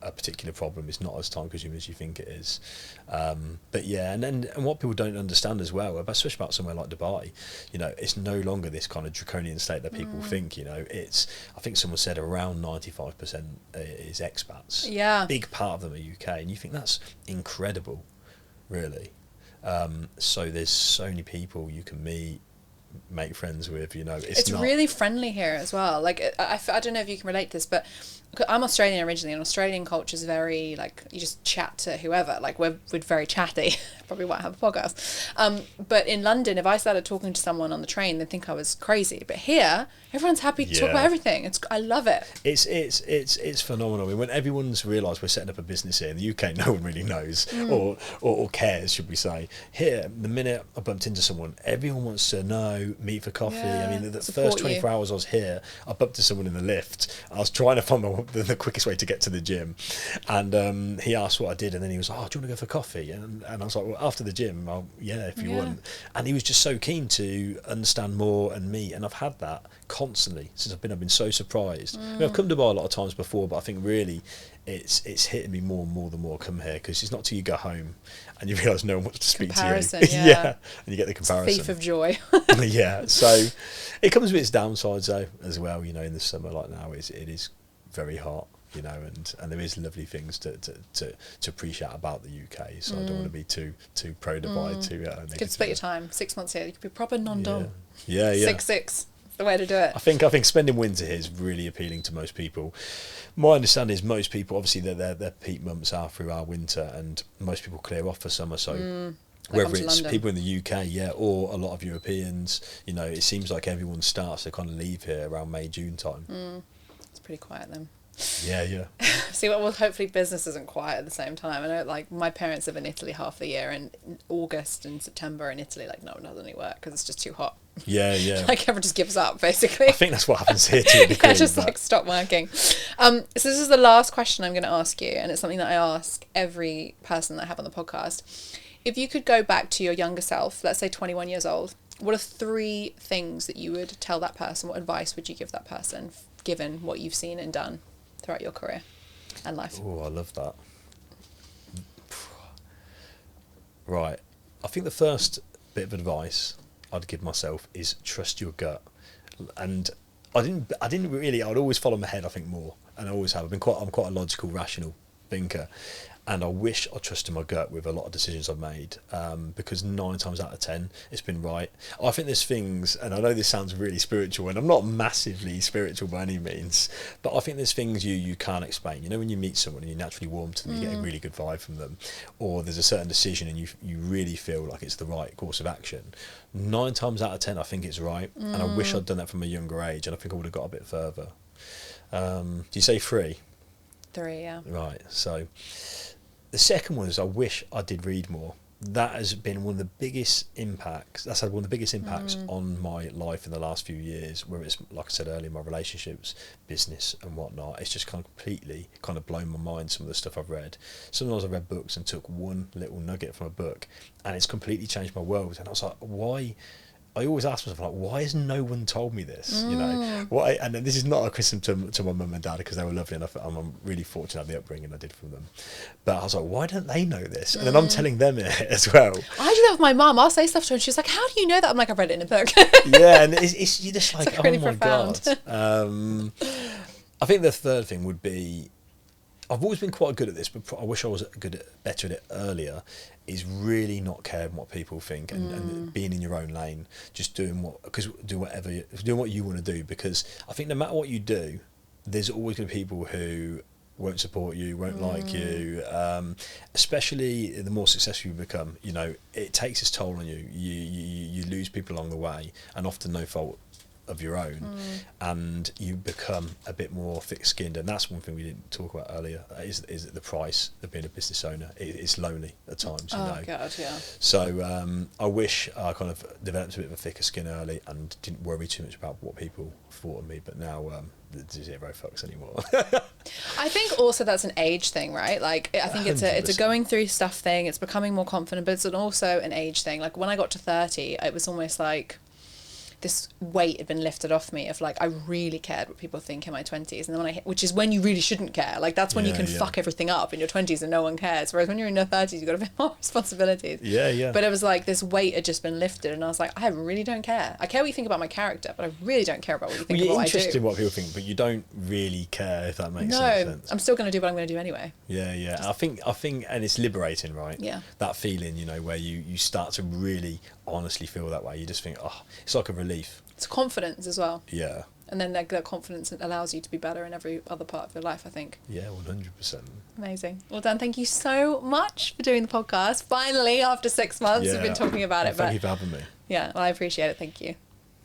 a particular problem. It's not as time consuming as you think it is. But yeah, and what people don't understand as well, especially about somewhere like Dubai, you know, it's no longer this kind of draconian state that people think. You know, it's, I think someone said around 95% is expats. Yeah, big part of them are UK, and you think that's incredible, really. So there's so many people you can meet, make friends with, you know. It's really friendly here as well. Like, I don't know if you can relate to this, but I'm Australian originally, and Australian culture is very, like, you just chat to whoever. Like, we're very chatty. Probably why I have a podcast. But in London, if I started talking to someone on the train, they'd think I was crazy. But here, everyone's happy to talk about everything. I love it. It's phenomenal. I mean, when everyone's realised we're setting up a business here in the UK, no one really knows or cares, should we say. Here, the minute I bumped into someone, everyone wants to know, meet for coffee. I mean, the first 24 hours I was here, I bumped into someone in the lift. I was trying to find the quickest way to get to the gym, and he asked what I did, and then he was like, "Oh, do you want to go for coffee?" And I was like, "Well, after the gym, if you want." And he was just so keen to understand more and meet, and I've had that constantly since I've been so surprised. I mean, I've come to Dubai a lot of times before, but I think really it's hitting me more and more the more I come here, because it's not till you go home and you realise no one wants to speak to you. And you get the comparison. It's a thief of joy. Yeah, so it comes with its downsides though as well. You know, in the summer like now, it is very hot, you know, and there is lovely things to appreciate about the UK. So I don't want to be too pro Dubai. You could split your time. 6 months here, you could be proper non-dom. Yeah. 6-6. The way to do it. I think spending winter here is really appealing to most people. My understanding is most people, obviously, their peak months are through our winter, and most people clear off for summer. So whether it's people in the UK, or a lot of Europeans, you know, it seems like everyone starts to kind of leave here around May, June time. It's pretty quiet then. Yeah. See, well, hopefully business isn't quiet at the same time. I know, like, my parents live in Italy half the year, and August and September in Italy, like, no one does any work because it's just too hot. Yeah. Like, everyone just gives up, basically. I think that's what happens here too. Like, stop working. So this is the last question I'm going to ask you, and it's something that I ask every person that I have on the podcast. If you could go back to your younger self, let's say 21 years old, what are 3 things that you would tell that person? What advice would you give that person, given what you've seen and done throughout your career and life? Oh, I love that. Right. I think the first bit of advice I'd give myself is trust your gut. And I didn't really, I'd always follow my head, I think, more. And I always have. I'm quite a logical, rational thinker. And I wish I trusted my gut with a lot of decisions I've made, because 9 times out of 10, it's been right. I think there's things, and I know this sounds really spiritual, and I'm not massively spiritual by any means, but I think there's things you can't explain. You know, when you meet someone and you naturally warm to them, you get a really good vibe from them, or there's a certain decision and you really feel like it's the right course of action. 9 times out of 10, I think it's right, and I wish I'd done that from a younger age, and I think I would have got a bit further. Do you say 3? 3, yeah. Right, so the second one is I wish I did read more. That has been one of the biggest impacts. That's had one of the biggest impacts on my life in the last few years, where it's, like I said earlier, my relationships, business and whatnot. It's just completely blown my mind, some of the stuff I've read. Sometimes I read books and took one little nugget from a book, and it's completely changed my world. And I was like, why I always ask myself, like, why has no one told me this? You know, and this is not a criticism to my mum and dad, because they were lovely, and I'm really fortunate to have the upbringing I did from them. But I was like, why don't they know this? And then I'm telling them it as well. I do that with my mum. I'll say stuff to her, and she's like, "How do you know that?" I'm like, "I've read it in a book." Yeah, and it's you're just like, really oh my profound. God. I think the third thing would be, I've always been quite good at this, but I wish I was better at it earlier, is really not caring what people think, and being in your own lane, just doing what you want to do, because I think no matter what you do, there's always going to be people who won't support you, won't like you, especially the more successful you become. You know, it takes its toll on you. You lose people along the way, and often no fault of your own, and you become a bit more thick-skinned. And that's one thing we didn't talk about earlier, is the price of being a business owner. It's lonely at times, you know. God, yeah. So I wish I kind of developed a bit of a thicker skin early and didn't worry too much about what people thought of me, but now zero fucks anymore. I think also that's an age thing, right? Like, I think it's a going through stuff thing, it's becoming more confident, but it's also an age thing. Like, when I got to 30, it was almost like this weight had been lifted off me of like, I really cared what people think in my 20s, and then when I hit, which is when you really shouldn't care, like that's when you can fuck everything up in your 20s and no one cares, whereas when you're in your 30s you've got a bit more responsibilities. But it was like this weight had just been lifted, and I was like, I really don't care. I care what you think about my character, but I really don't care about what you think about what I do. You're interested in what people think, but you don't really care, if that makes sense. I'm still going to do what I'm going to do anyway. I think and it's liberating, right? That feeling, you know, where you start to really honestly feel that way. You just think, oh, it's like a relief. It's confidence as well. Yeah. And then that confidence allows you to be better in every other part of your life, I think. Yeah, 100%. Amazing. Well, Dan, thank you so much for doing the podcast. Finally, after 6 months, we've been talking about it. Thank you for having me. Yeah, well, I appreciate it. Thank you.